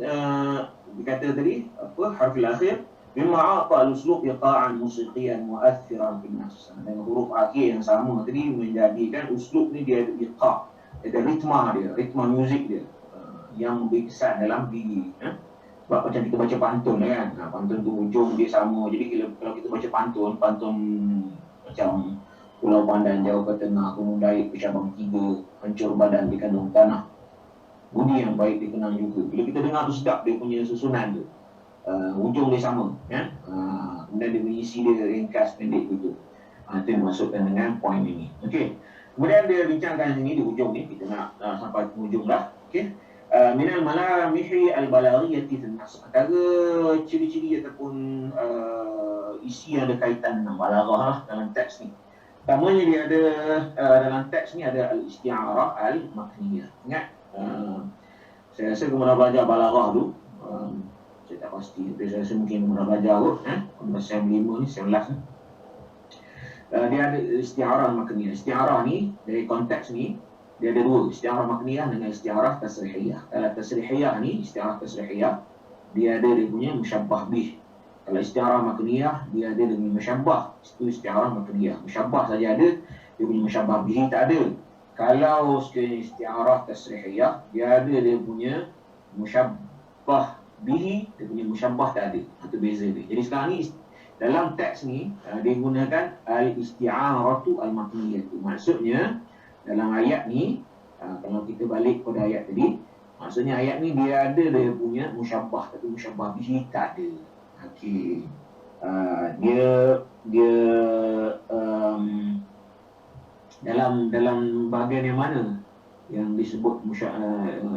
dikata tadi apa, harfil akhir mimma a'ta al-uslub iqa'an musiqiyan mu'athiran fil nafs. Dengan huruf akhir yang sama tadi menjadikan uslub ni dia ada iqa', ada ritma muzik dia yang memberi kesan dalam diri. Sebab macam kita baca pantun kan, pantun tu hujung dia sama. Jadi kalau kita baca pantun Macam Pulau Pandan jauh ke tengah, Gunung Daik bercabang 3, hancur badan di kandung tanah. Bunyi yang baik dikenang juga. Bila kita dengar tu sedap dia punya susunan tu. Hujung dia sama, ya. Kemudian dia mengisi dia ringkas pendek gitu. Itu yang dimaksudkan dengan poin ini. Okey. Kemudian dia bincangkan sini di hujung ni, kita nak sampai ke hujung dah. Okey. Minal malamihi al-balaghiyati fil nas. Antara ciri-ciri ataupun isi yang ada kaitan dengan balaghah dalam teks ni. Pertamanya dia ada dalam teks ni ada al-isti'arah al-makniyah. Ingat? Saya rasa kamu dah belajar balaghah tu. Saya tak pasti, tapi saya rasa mungkin kamu dah belajar kot. Sem 5 ni, sem last ni. Dia ada isti'arah al-makniyah. Isti'arah ni, dari konteks ni, dia ada dua, isti'arah makniyah dengan isti'arah tasrihiyah. Kalau tasrihiyah ni, isti'arah tasrihiyah, dia ada dia punya musyabbah bih. Kalau isti'arah makniyah, dia ada dengan musyabbah. Itu isti'arah makniyah. Musyabbah saja ada, dia punya musyabbah bih tak ada. Kalau sekiranya isti'arah tasrihiyah, dia ada dia punya musyabbah bih, dia punya musyabbah tak ada. Itu beza dia. Jadi sekarang ni, dalam teks ni, dia gunakan al-isti'aratu al-makniyah. Maksudnya, dalam ayat ni, kalau kita balik pada ayat tadi, maksudnya ayat ni dia ada dia punya musyabbah, tapi musyabbah bihi tak ada. Okey. Dia dalam bahagian yang mana yang disebut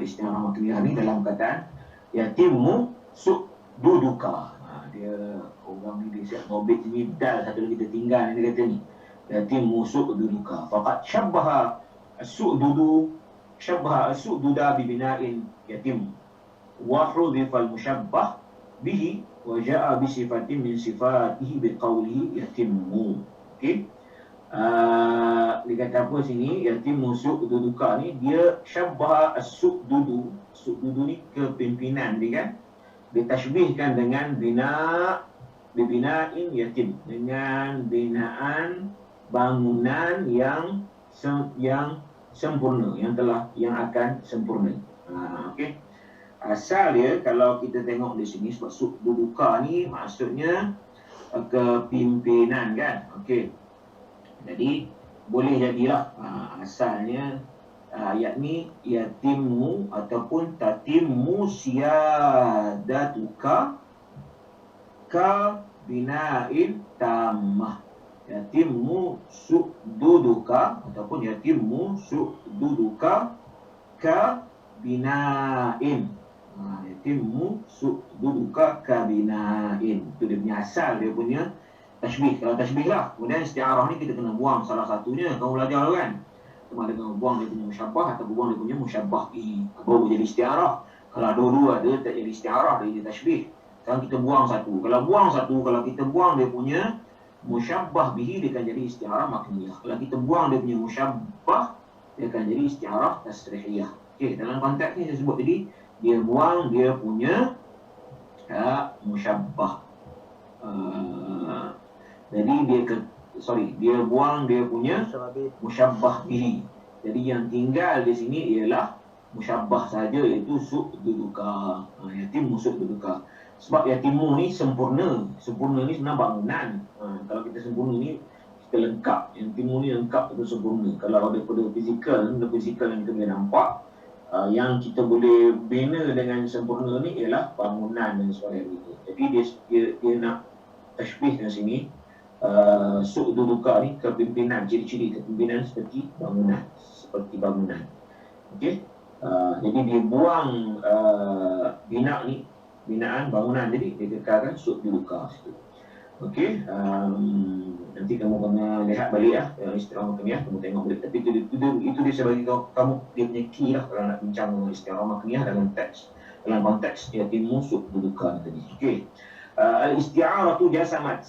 isti'arah makniyah ni dalam kataan yatimmu su'duduka. Dia orang ni dia siap ngobit ni dal satu lagi kita tinggal ni dia kata ni. Yatimmu su'duduka. Faqad syabbaha as-su'duda bi bina'in yatim. Wa hudhifa al-musyabbah bihi wa ja'a bi sifatin min sifatihi bi qawlihi yatimmu. Okey. Dia kata apa sini, yatimmu su'duduka ni dia syabbaha as-su'dudu. Su'dudu ni kepimpinan dia kan. Ditashbihkan dengan bina'in yatim, dengan binaan bangunan yang sempurna, yang akan sempurna. Okey. Asal dia kalau kita tengok di sini sebab su'duduka ni maksudnya kepimpinan kan. Okey. Jadi boleh jadilah asalnya ayat ni yatimmu ataupun tatimmu siyadatuka ka bina'in tammah. Yatimmu su'duduka ataupun yatimmu su'duduka ka bina'in. Yatimmu su'duduka ka bina'in. Itu dia punya asal, dia punya tashbih. Kalau tashbih lah, kemudian isti'arah ni kita kena buang salah satunya. Kamu belajar kan? Sama dengan buang dia punya musyabbah atau buang dia punya musyabbah bihi. Baru jadi isti'arah. Kalau dua-dua ada tak jadi isti'arah, dia jadi tashbih. Sekarang kita buang satu. Kalau kita buang dia punya musyabbah bihi, dia akan jadi isti'arah makniyah. Kalau kita buang dia punya musyabbah, dia akan jadi isti'arah tasrihiyah. Okey, dalam konteks ni saya sebut tadi, dia buang dia punya musyabbah. Jadi dia buang dia punya musyabbah bihi. Jadi yang tinggal di sini ialah musyabbah saja, iaitu su'duduka. Yatim su'duduka. Sebab yatimmu ni sempurna. Sempurna ni sebenarnya bangunan. Kalau kita sempurna ni, kita lengkap. Yatimmu ni lengkap, itu sempurna. Kalau daripada fizikal yang kita boleh nampak, yang kita boleh bina dengan sempurna ni ialah bangunan dan sebagainya. Jadi dia nak tashbih di sini, su'duduka ni kepimpinan, ciri-ciri kepimpinan seperti bangunan. Okey. Jadi dia buang binaan bangunan, jadi dia kekalkan su'duduka situ. Okey. Nanti kamu kena lihat balik isti'arah makniyah, kamu tengok balik. Tapi itu dia sebagai kamu dia punya key lah kalau nak bincang isti'arah makniyah dalam teks, dalam konteks yatimmu su'duduka tadi. Okey. Al-isti'aratu jasamat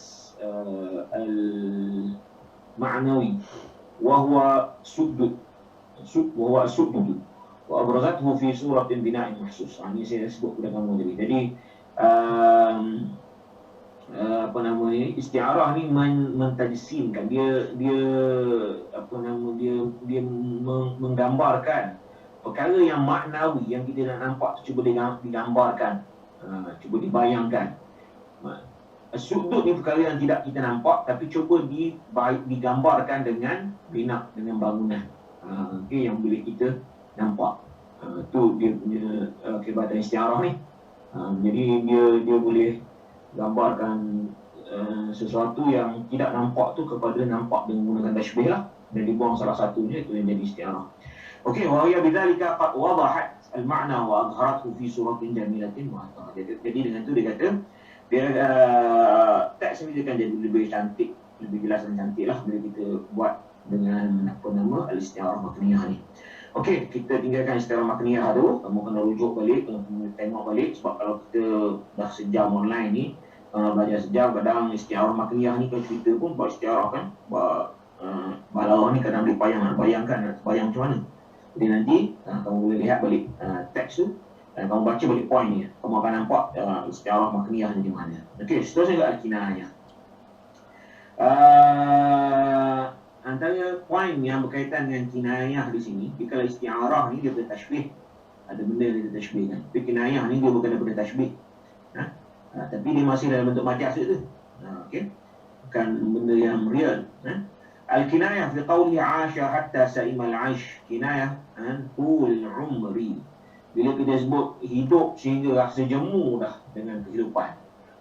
al-ma'nawi wa huwa suddud wa abrazathu fi suratin bina'in mahsus. Ini saya sebut kepada kamu tadi. Jadi isti'arah ni mentajsimkan, dia menggambarkan perkara yang maknawi yang kita nak nampak, cuba digambarkan, cuba dibayangkan. Sudut ni perkara yang tidak kita nampak, tapi cuba digambarkan dengan bina, dengan bangunan. Okey, yang boleh kita nampak. Tu dia punya kehebatan istiarah ni. Jadi dia boleh gambarkan sesuatu yang tidak nampak tu kepada nampak dengan menggunakan tashbih lah. Dan dibuang salah satunya, itu yang jadi istiarah. Okey, wa hiya bidzalika qad wadahat al-ma'na wa adharathu fi suratin jamilatin mu'athara. Jadi dengan tu dia kata dia teks ni dia akan jadi lebih cantik, lebih jelas dan cantik lah bila kita buat dengan apa nama al-istiarah makniyah ni. Okey, kita tinggalkan istiarah makniyah tu. Kamu kena rujuk balik, kena tengok balik, sebab kalau kita dah sejam online ni, belajar sejam, kadang istiarah makniyah ni kan cerita pun buat istiarah kan, buat balau ni kadang dia nak bayangkan macam mana. Jadi nanti kamu boleh lihat balik teks tu dan kamu baca balik poin ni, kamu akan nampak istiarah makniyah ni di mana. Okey, seterusnya ke al-kinayah. Antara poin yang berkaitan dengan kinayah di sini, kalau istiarah ni dia bertashbih, ada benda yang dia tashbihkan. Tapi kinayah ni dia bukan daripada tashbih. Tapi dia masih dalam bentuk majaz itu. Okey. Bukan benda yang real. Al-kinayah fi qawli 'asha hatta sa'imal 'aish. Kinayah an tul umri. Bila kita sebut hidup sehingga rasa jemu dah dengan kehidupan.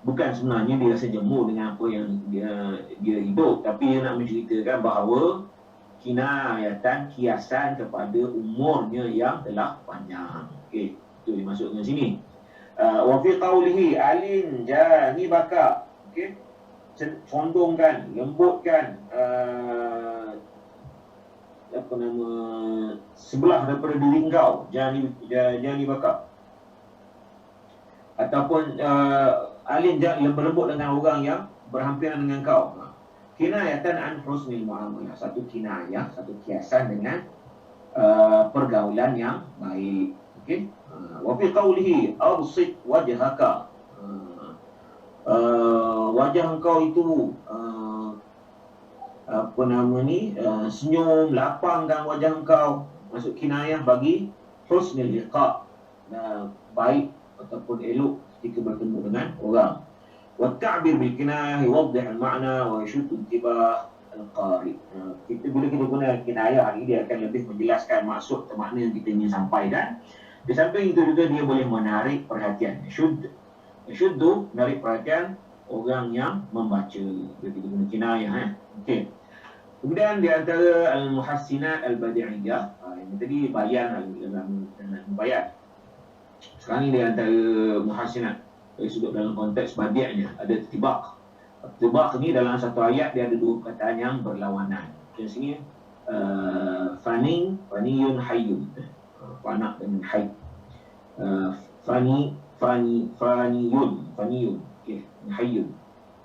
Bukan sebenarnya dia rasa jemu dengan apa yang dia hidup, tapi dia nak menceritakan bahawa kinayatan, kiasan kepada umurnya yang telah panjang. Okey, itu dimaksudkan sini. Wa fi qawlihi alin janibaka. Okey, condongkan, lembutkan apa nama, sebelah daripada diri engkau, janibaka. Ataupun alin berlembut dengan orang yang berhampiran dengan kau. Kinayatan an husnil muamalah, satu kinayah, satu kiasan dengan pergaulan yang baik. Okey. Wa fi qawlihi absid wajhaka. Wajah engkau itu apa nama ni, senyum, lapangkan wajah engkau. Maksud kinayah bagi husnil liqa, baik ataupun elok ketika bertemu dengan orang. Wa ta'bir bil kinayah yuwaddih al-ma'na wa yashuddu intibah al-qari. Bila kita guna kinayah ni, dia akan lebih menjelaskan maksud atau makna yang kita ingin sampaikan. Di samping itu juga dia boleh menarik perhatian. Yashuddu, menarik perhatian orang yang membaca. Bila kita guna kinayah. Okey. Kemudian di antara al-muhassinat al-badi'iyah, yang tadi bayan dalam bayan. Sekarang ni di antara muhassinat dari sudut dalam konteks badi'nya ada tibaq. Tibaq ni dalam satu ayat dia ada dua perkataan yang berlawanan. Di sini faniyun hayyun. Fana dengan hayy. Faniyun. Okey, hayyun.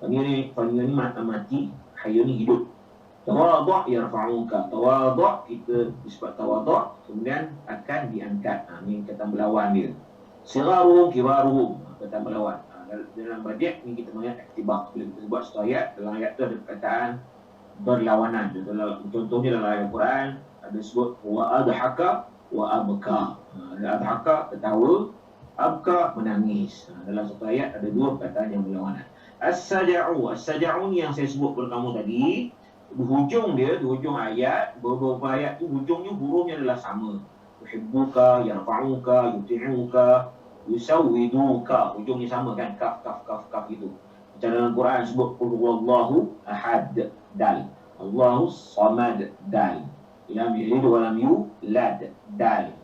Faniyun ni mati, hayyun ni hidup. Tawadhu' yarfa'uka. Tawadhu' kita disebut tawadhu', kemudian akan diangkat. Ini kata berlawan dia. Siraruhum kibaruhum, kata berlawan. Dalam badi' ni kita mengenai iktibaq. Bila kita sebut satu ayat, dalam ayat tu ada perkataan berlawanan. Contohnya dalam ayat Al-Quran ada sebut wa adhaka wa abka. Adhaka ketawa, abka menangis. Dalam satu ayat ada dua perkataan yang berlawanan. As-saja'u ni yang saya sebut kepada kamu tadi, di hujung dia, di hujung ayat, beberapa ayat tu hujungnya hurufnya adalah sama. Yuhibbuka, yarfa'uka, yuti'uka, yusawwiduka. Hujungnya sama kan, kaf gitu. Macam dalam Quran sebut qul huwallahu ahad, dal. Allahu samad, dal. Lam yalid wa lam yulad, dal.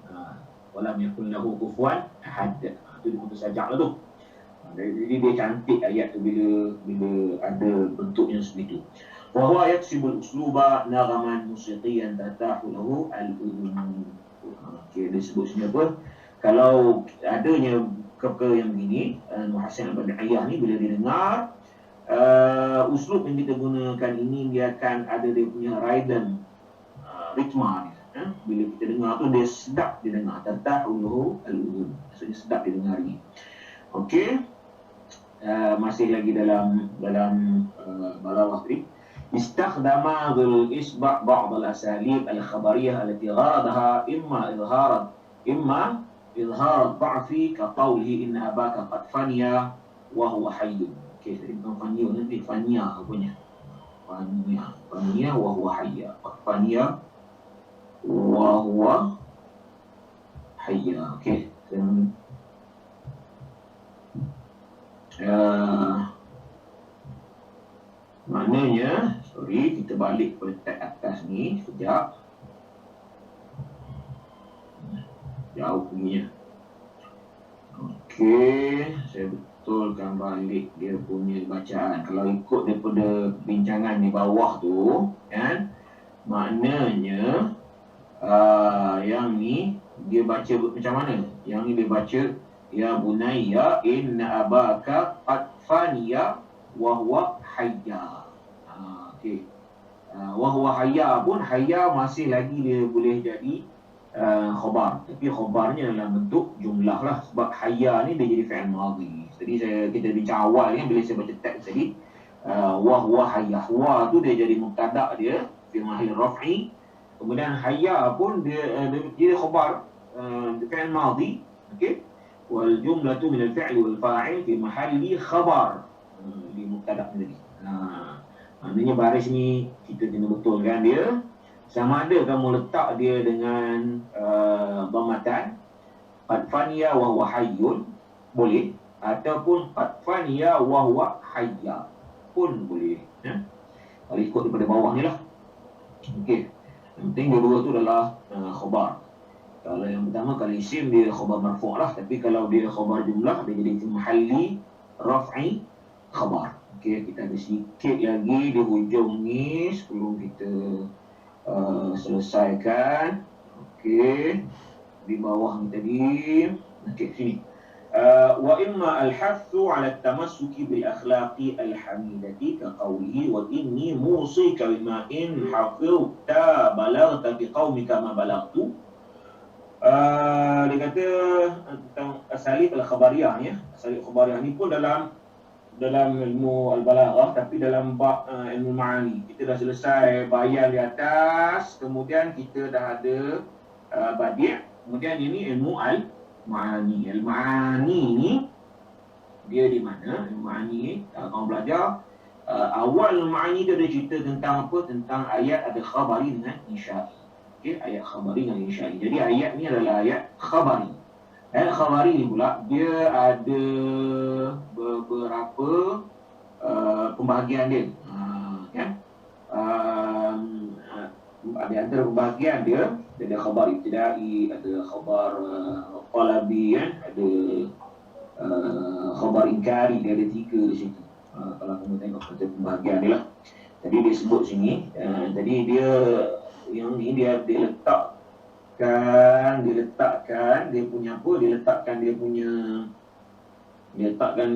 Wa lam yakul lahu kufuwan ahad. Itu diputus sajak lah tu. Jadi dia cantik ayat tu bila ada bentuknya seperti itu. Wa huwa yaksibul usluba naghaman musiqiyan tatahu lahu al-udhun. Okey, dia sebut sini apa? Kalau adanya perkara yang begini, muhassin al-badi'iyah ni bila didengar, uslub yang kita gunakan ini dia akan ada dia punya rhythm, ritma dia. Bila kita dengar tu dia sedap didengar, tatahu lahu al-udhun. Maksudnya sedap didengari. Okey. Masih lagi dalam balaghah tadi. استخدم ذو الإصبع بعض الأساليب الخبرية التي غرضها إما إظهار الضعف كقوله إن أباك قد فني وهو حي. Okey, jadi bukan fania nanti, fania punya. Fania wa huwa hayya. Fania wa huwa hayya. Okey. Maknanya, kita balik pada tag atas ni sekejap. Jauh punya. Okey, saya betulkan balik dia punya bacaan. Kalau ikut daripada bincangan di bawah tu, kan, maknanya yang ni dia baca macam mana? Yang ni dia baca, ya bunayya inna abaka qad faniya wa huwa hayya. Okey. Wa huwa hayya pun, hayya masih lagi dia boleh jadi khabar, tapi khabarnya dalam bentuk jumlah lah, sebab hayya ni dia jadi fi'il madhi. Jadi kita bincang awal ni bila saya baca teks tadi, wa huwa hayya, wa tu dia jadi mubtada dia fi mahall raf'i, kemudian hayya pun dia khabar fi'il madhi. Okey, wal jumlatu min al-fi'li wal fa'il fi mahalli khabar di mubtada tadi. Maknanya baris ni kita kena betulkan dia. Sama ada kamu letak dia dengan dhammatan, qad faniya wa huwa hayyun, boleh, ataupun qad faniya wa huwa hayya pun boleh, ya. Kalau ikut daripada bawah ni lah. Okey. Yang penting dua-dua tu adalah khabar. Kalau yang pertama, kalau isim dia khabar marfu' lah, tapi kalau dia khabar jumlah dia jadi mahalli raf'i khabar. Okey, kita ada sikit lagi di hujung ni sebelum kita selesaikan. Okey, di bawah ni tadi. Okey, sini. Wa imma al-hathu 'ala at-tamassuki bil akhlaqi al-hamidati ka qawlihi wa inni musika bima in hafizta balaghta bi qaumika ma balaghtu. Dia kata tentang asalib al-khabariyah ya. Asalib khabariyah ni pun dalam ilmu al-balaghah, tapi dalam bab ilmu ma'ani. Kita dah selesai bayan di atas, kemudian kita dah ada badi', kemudian ini ilmu al-ma'ani. Al-ma'ani ni dia di mana? Al-ma'ani kalau kamu belajar awal al-ma'ani dia ada cerita tentang apa? Tentang ayat ada khabari dengan insya'i. Okey, ayat khabari dengan insya'i. Jadi ayat ni adalah ayat khabari. Ayat khabari ni pula dia ada beberapa pembahagian dia, kan? Ada antara pembahagian dia ada khabar ibtidai, ada khabar talabi, kan? Ada khabar inkari, dia ada 3 di situ. Kalau kamu tengok pada pembahagian dia lah. Tadi dia sebut sini, tadi dia yang ni dia letakkan dia punya apa? Dia letakkan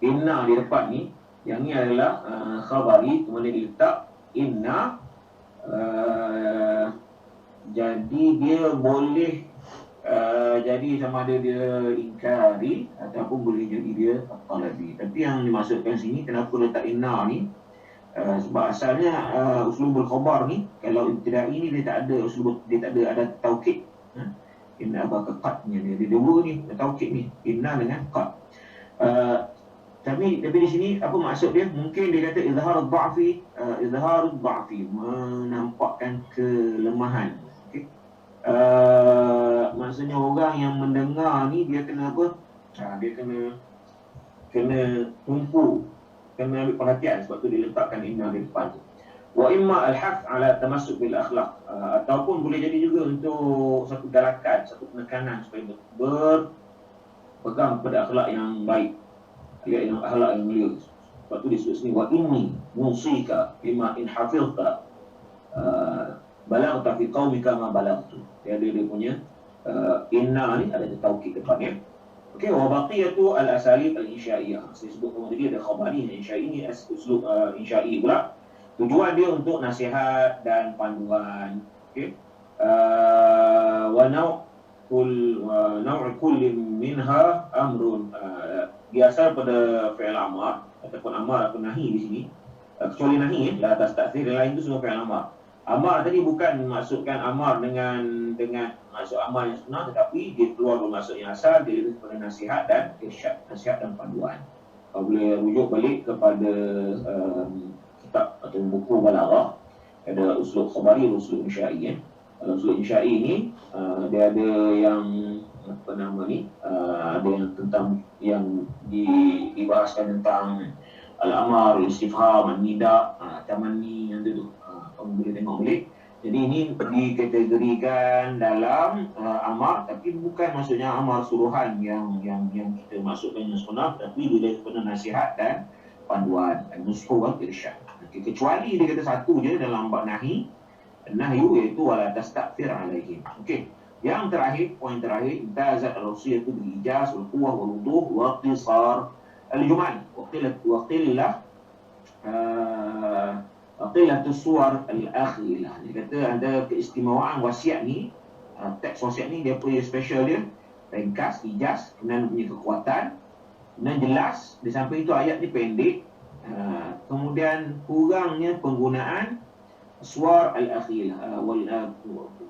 inna di depan ni. Yang ni adalah khabari, kemudian dia letak inna. Jadi dia boleh jadi sama ada dia ingkari ataupun boleh jadi dia talabi. Tapi yang dimaksudkan sini, kenapa letak inna ni? Sebab asalnya uslubul khabar ni, kalau ibtidai ni dia tak ada ada taukid. Inna abaka qadnya dia dua ni, taukid ni, inna dengan qad. Tapi di sini apa maksud dia? Mungkin dia kata izharud dha'fi, menampakkan kelemahan. Okey. Maksudnya orang yang mendengar ni dia kena apa? Dia kena tumpu, kena ambil perhatian, sebab tu dia letakkan inna di depan tu. Wa imma al-hath ala tamassuk bil akhlaq, ataupun boleh jadi juga untuk satu galakan, satu penekanan supaya berpegang pada akhlak yang baik, yang akhlak yang mulia. Sebab tu disebut sini wa inni musika bima in hafizta balaghta fi qaumika ma balaghtu. Dia punya inna ni ada taukid depannya. Okey, wa baqiyatu al-asalib al-insya'iyah. Saya sebut tadi ada khabari, insya'i ni uslub insya'i pula. Tujuan dia untuk nasihat dan panduan. Okey. Wa naw'u kulli minha amrun. Biasa pada fi'il amar ataupun amar atau nahi di sini. Kecuali nahi la atas ta'khir, lain itu semua fi'il amar. Amar tadi bukan maksudkan amar dengan maksud amar yang sebenar, tetapi dia keluar dari maksud yang asal, dia lebih kepada nasihat dan irsyad, nasihat dan panduan. boleh rujuk balik kepada kitab atau buku balaghah. Ada uslub khabari, uslub insya'i. Dalam uslub insya'i ni dia ada yang apa nama ni, ada yang tentang yang dibahaskan tentang al-amar, istifham, an-nida, tamanni, yang tu kamu boleh tengok balik. Jadi ini dikategorikan dalam amar, tapi bukan maksudnya amar suruhan yang kita maksudkan yang sunnah, tapi dia kepada nasihat dan panduan, nushu wal irsyad. Kecuali dia kata satu je dalam bab nahi, nahyu, iaitu wala tastakfir alaihim. Okey. Yang terakhir, poin terakhir, intazat al-wasiyah itu berijaz, wal-quwah, wal-wuduh, wal-qisar, al-jumal, waqillah suar al-akhilah. Dia kata ada keistimewaan wasiat ni, teks wasiat ni dia punya special dia, ringkas, ijaz, kemudian punya kekuatan, kemudian jelas, di samping itu ayat ni pendek, kemudian kurangnya penggunaan suar al-akhilah,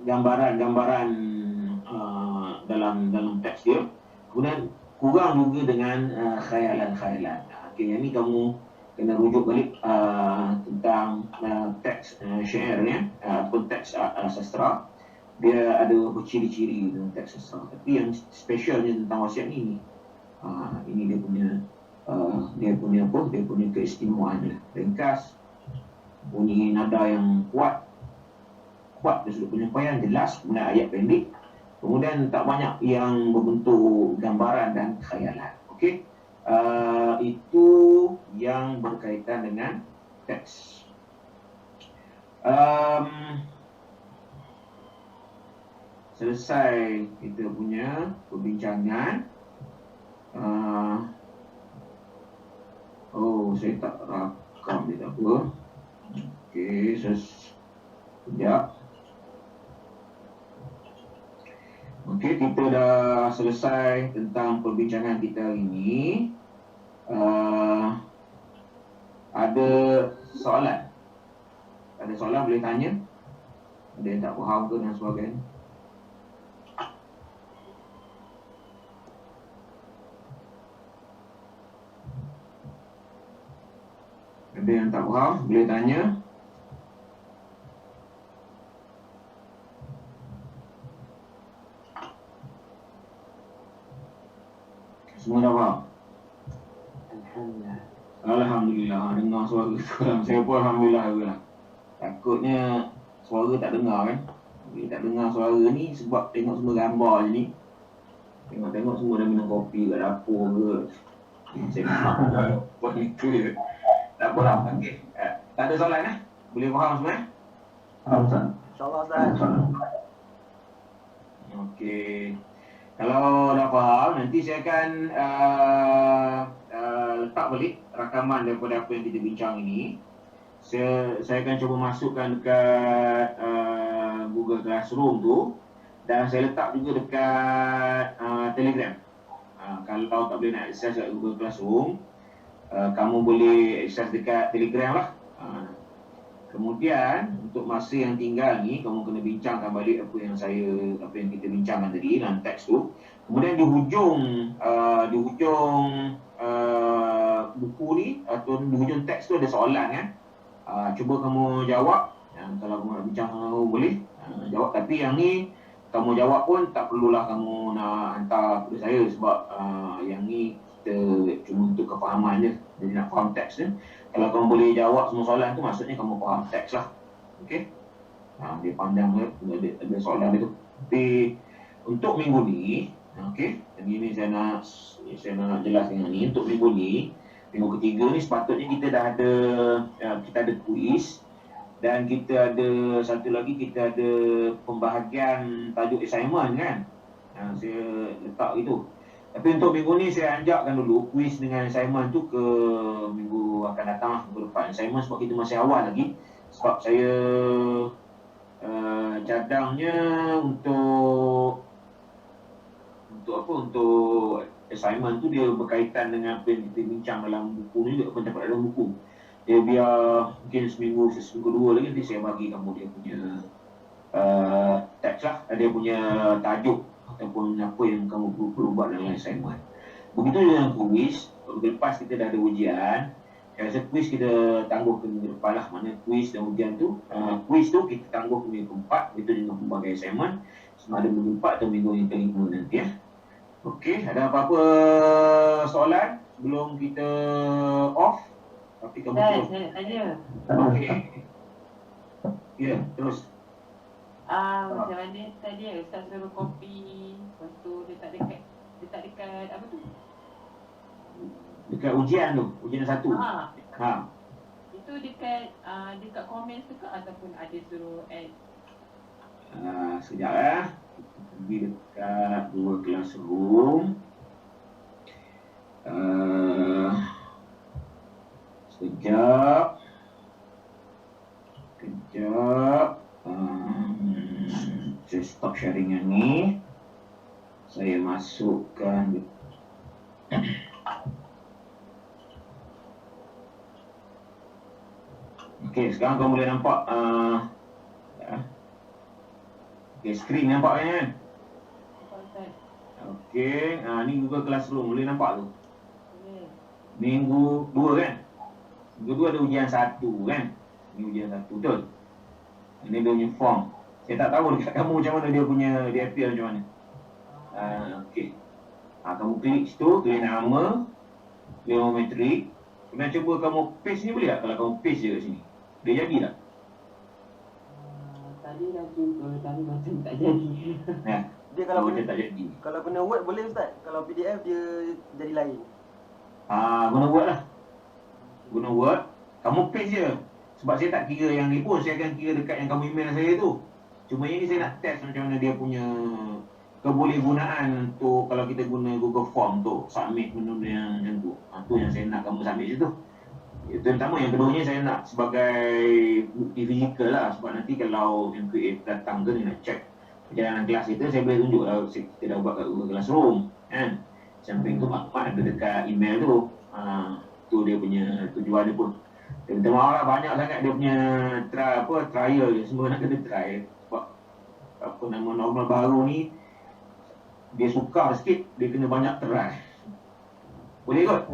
gambaran-gambaran dalam teks dia, kemudian kurang juga dengan khayalan-khayalan. Okey, yang ni kamu kena rujuk balik tentang teks syairnya ataupun teks sastra. Dia ada ciri-ciri dalam teks sastra, tapi yang specialnya tentang wasiat ni ini dia punya keistimewaan dia. Ringkas, bunyi nada yang kuat dari sudut penyampaian, jelas, kemudian ayat pendek, kemudian tak banyak yang berbentuk gambaran dan khayalan. Okey, itu yang berkaitan dengan teks. Selesai kita punya perbincangan. Saya tak rakam dia tak apa. Okey, sekejap. Okey, kita dah selesai tentang perbincangan kita hari ini. Ada soalan? Ada soalan boleh tanya? Ada yang tak faham ke dan sebagainya? Ada yang tak faham boleh tanya? Semua dah faham? Alhamdulillah. Alhamdulillah, dengar suara tu. Saya pun Alhamdulillah juga. Takutnya suara tak dengar kan. Bila tak dengar suara ni sebab tengok semua gambar je ni. Tengok semua dah minum kopi kat dapur ke. Saya faham buat itu je. Tak apa lah. Okey. Tak ada soalan Boleh faham semua Faham, Ustaz. InsyaAllah Ustaz. Okey. Kalau dah faham, nanti saya akan letak balik rakaman daripada apa yang kita bincang ini. Saya akan cuba masukkan dekat Google Classroom tu, dan saya letak juga dekat Telegram. Kalau tak boleh nak akses dekat Google Classroom, kamu boleh akses dekat Telegram lah. Kemudian untuk masa yang tinggal ni, kamu kena bincangkan balik apa yang kita bincangkan tadi dalam teks tu. Kemudian di hujung buku ni atau di hujung teks tu ada soalan kan. Cuba kamu jawab. Kalau kamu nak bincang kamu boleh jawab, tapi yang ni kamu jawab pun tak perlulah kamu nak hantar kepada saya, sebab yang ni kita cuma untuk kefahaman je. Jadi nak faham teks ni, kalau kamu boleh jawab semua soalan tu, maksudnya kamu faham teks lah. Okey, dia pandang ada soalan dia tu. Tapi untuk minggu ni, okey, jadi ni saya nak jelas dengan ni. Untuk minggu ni, minggu ketiga ni sepatutnya kita dah ada kuis, dan kita ada satu lagi, kita ada pembahagian tajuk assignment kan. Saya letak itu. Tapi untuk minggu ni saya anjakkan dulu kuis dengan assignment tu ke minggu akan datang lah, minggu depan. Assignment sebab kita masih awal lagi. Sebab saya cadangnya untuk assignment tu dia berkaitan dengan apa yang kita bincang dalam buku ni, apa yang dapat dalam buku. Dia biar mungkin seminggu dua lagi nanti saya bagi kamu dia punya teks lah, dia punya tajuk ataupun apa yang kamu perlu buat dalam assignment. Begitu dengan kuis, minggu lepas kita dah ada ujian. Saya rasa kuis kita tangguh ke minggu depan lah. Mana kuis dan ujian tu, kuis tu kita tangguh ke minggu keempat. Begitu dengan pelbagai assignment. Sama ada minggu 4 atau minggu yang kelima nanti ya. Okey, ada apa-apa soalan sebelum kita off? Tapi kamu terus. Saya nak tanya. Okey. Ya, terus. Macam mana tadi Ustaz suruh copy, lepas tu dia tak dekat apa tu? Dekat ujian tu, ujian 1. Ha. Itu dekat komen tu ke ataupun ada suruh add? Sekejap ya. Pergi dekat Google Classroom. Sekejap. Saya stop sharing yang ni. Saya masukkan. Okey, sekarang kau boleh nampak okey, skrin nampak kan? Okey, ni Google Classroom boleh nampak tu. Minggu 2 kan? Minggu 2 ada ujian 1 kan? Ini ujian 1 betul. Ini dia punya form. Saya tak tahu dekat kamu macam mana dia appear macam mana. Okey. Kamu klik situ, tulis nama, biometrik. Kemudian cuba kamu paste ni boleh tak? Kalau kamu paste je kat sini. Dia jadi tak? Tadi dah cuba, tapi macam tak jadi. Dia kalau macam tak jadi. Kalau guna Word boleh Ustaz. Kalau PDF dia jadi lain. Guna Word lah. Guna Word. Kamu paste je. Sebab saya tak kira yang ni pun. Saya akan kira dekat yang kamu email saya tu. Cuma yang ni saya nak test macam mana dia punya kebolehgunaan untuk kalau kita guna Google Form tu. Submit benda yang macam tu. Tu yang saya nak kamu submit situ. Itu yang pertama. Yang keduanya saya nak sebagai bukti fizikal lah. Sebab nanti kalau MQA datang ke ni nak check perjalanan kelas kita, saya boleh tunjuk lah kita dah buat kat Google Classroom kan. Samping tu maklumat ada dekat email tu. Tu dia punya tujuan dia pun. Dia minta maaf lah, banyak sangat dia punya trial je. Semua nak kena try. Sebab nama normal baru ni dia sukar sikit, dia kena banyak try. Boleh kot?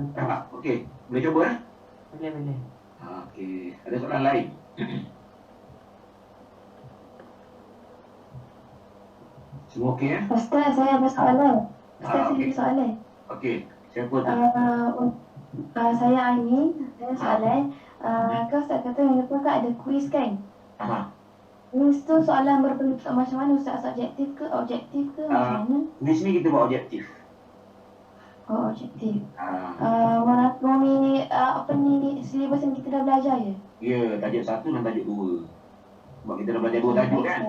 Okey, boleh coba eh? Boleh. Okey, ada soalan lain? Semua okey eh? Ustaz, saya ada soalan. Ustaz, saya ada soalan. Okey, siapa tu? Saya Aini, saya soalan. Kau Ustaz kata minggu depan kan ada kuis kan? Kuis tu soalan berbentuk macam mana Ustaz? Subjektif ke macam mana? Kuis ni kita buat objektif. Oh, objektif. Apa ni silibus yang kita dah belajar je? Ya, tajuk 1 dan tajuk 2. Sebab kita dah belajar 2 tajuk kan?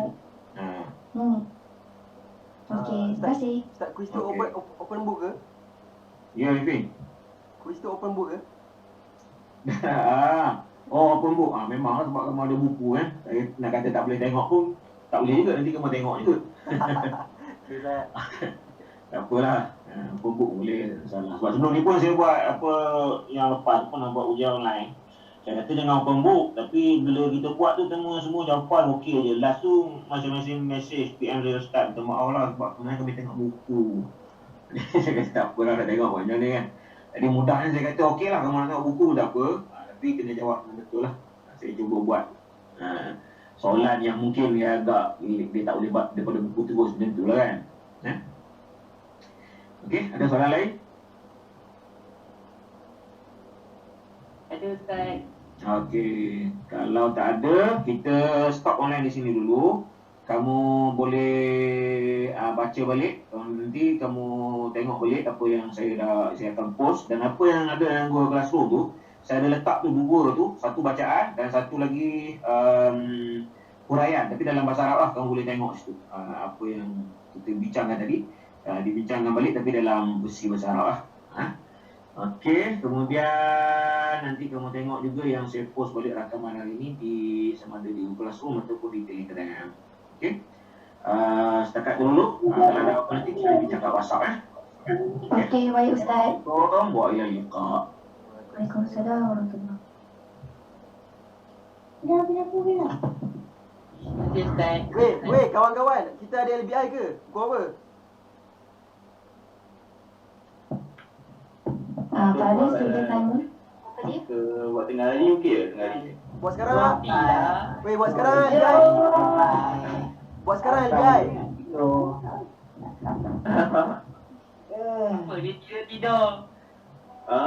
Okey, terima kasih. Ustaz, kuis tu open book ke? Ya, Ipin. Kuis tu open book ke? Open book. Memang lah sebab kamu ada buku kan. Saya nak kata tak boleh tengok pun tak boleh juga, nanti kamu tengok juga. Tak apalah. Open book boleh, salah. Sebab sebelum ni pun saya buat apa yang lepas pun nak buat ujian online. Saya kata jangan open book, tapi bila kita buat tu semua jawapan okey je. Last tu masing-masing message PM saya start minta maaf lah sebab kemarin kami tengok buku. Saya kata tak apalah, nak tengok macam mana kan. Jadi mudahnya saya kata okey lah, kamu nak tengok buku tak apa, tapi kena jawab dengan betul lah. Saya cuba buat soalan yang mungkin dia agak dia tak boleh buat daripada buku terus macam tu lah kan. Okey, ada soalan lain? Ada Ustaz. Okey, kalau tak ada, kita stop online di sini dulu. Kamu boleh baca balik. Nanti kamu tengok balik apa yang saya akan post. Dan apa yang ada dalam Google Classroom tu, saya ada letak tu 2 tu. Satu bacaan dan satu lagi huraian. Tapi dalam bahasa Arab lah, kamu boleh tengok situ. Apa yang kita bincangkan tadi. Dibincangkan balik tapi dalam versi bahasa Arab lah. Okey, kemudian nanti kamu tengok juga yang saya post balik rakaman hari ini di sama ada di Google Classroom ataupun di Telegram. Okey. Setakat dulu. Kalau ada apa nanti kita bincang kat WhatsApp Okey, baik Ustaz. Assalamualaikum warahmatullahi wabarakatuh. Waalaikumsalam warahmatullahi wabarakatuh. Dah bila? Nanti Ustaz. Weh, kawan-kawan, kita ada LBI ke? Pukul apa? Tadi student tanya apa dia? Buat tengah hari okey ke tengah hari? Buat sekarang lah. Tidak. Weh, buat sekarang lah, Jai. Buat sekarang lah, Jai. Apa dia tidur? Ha?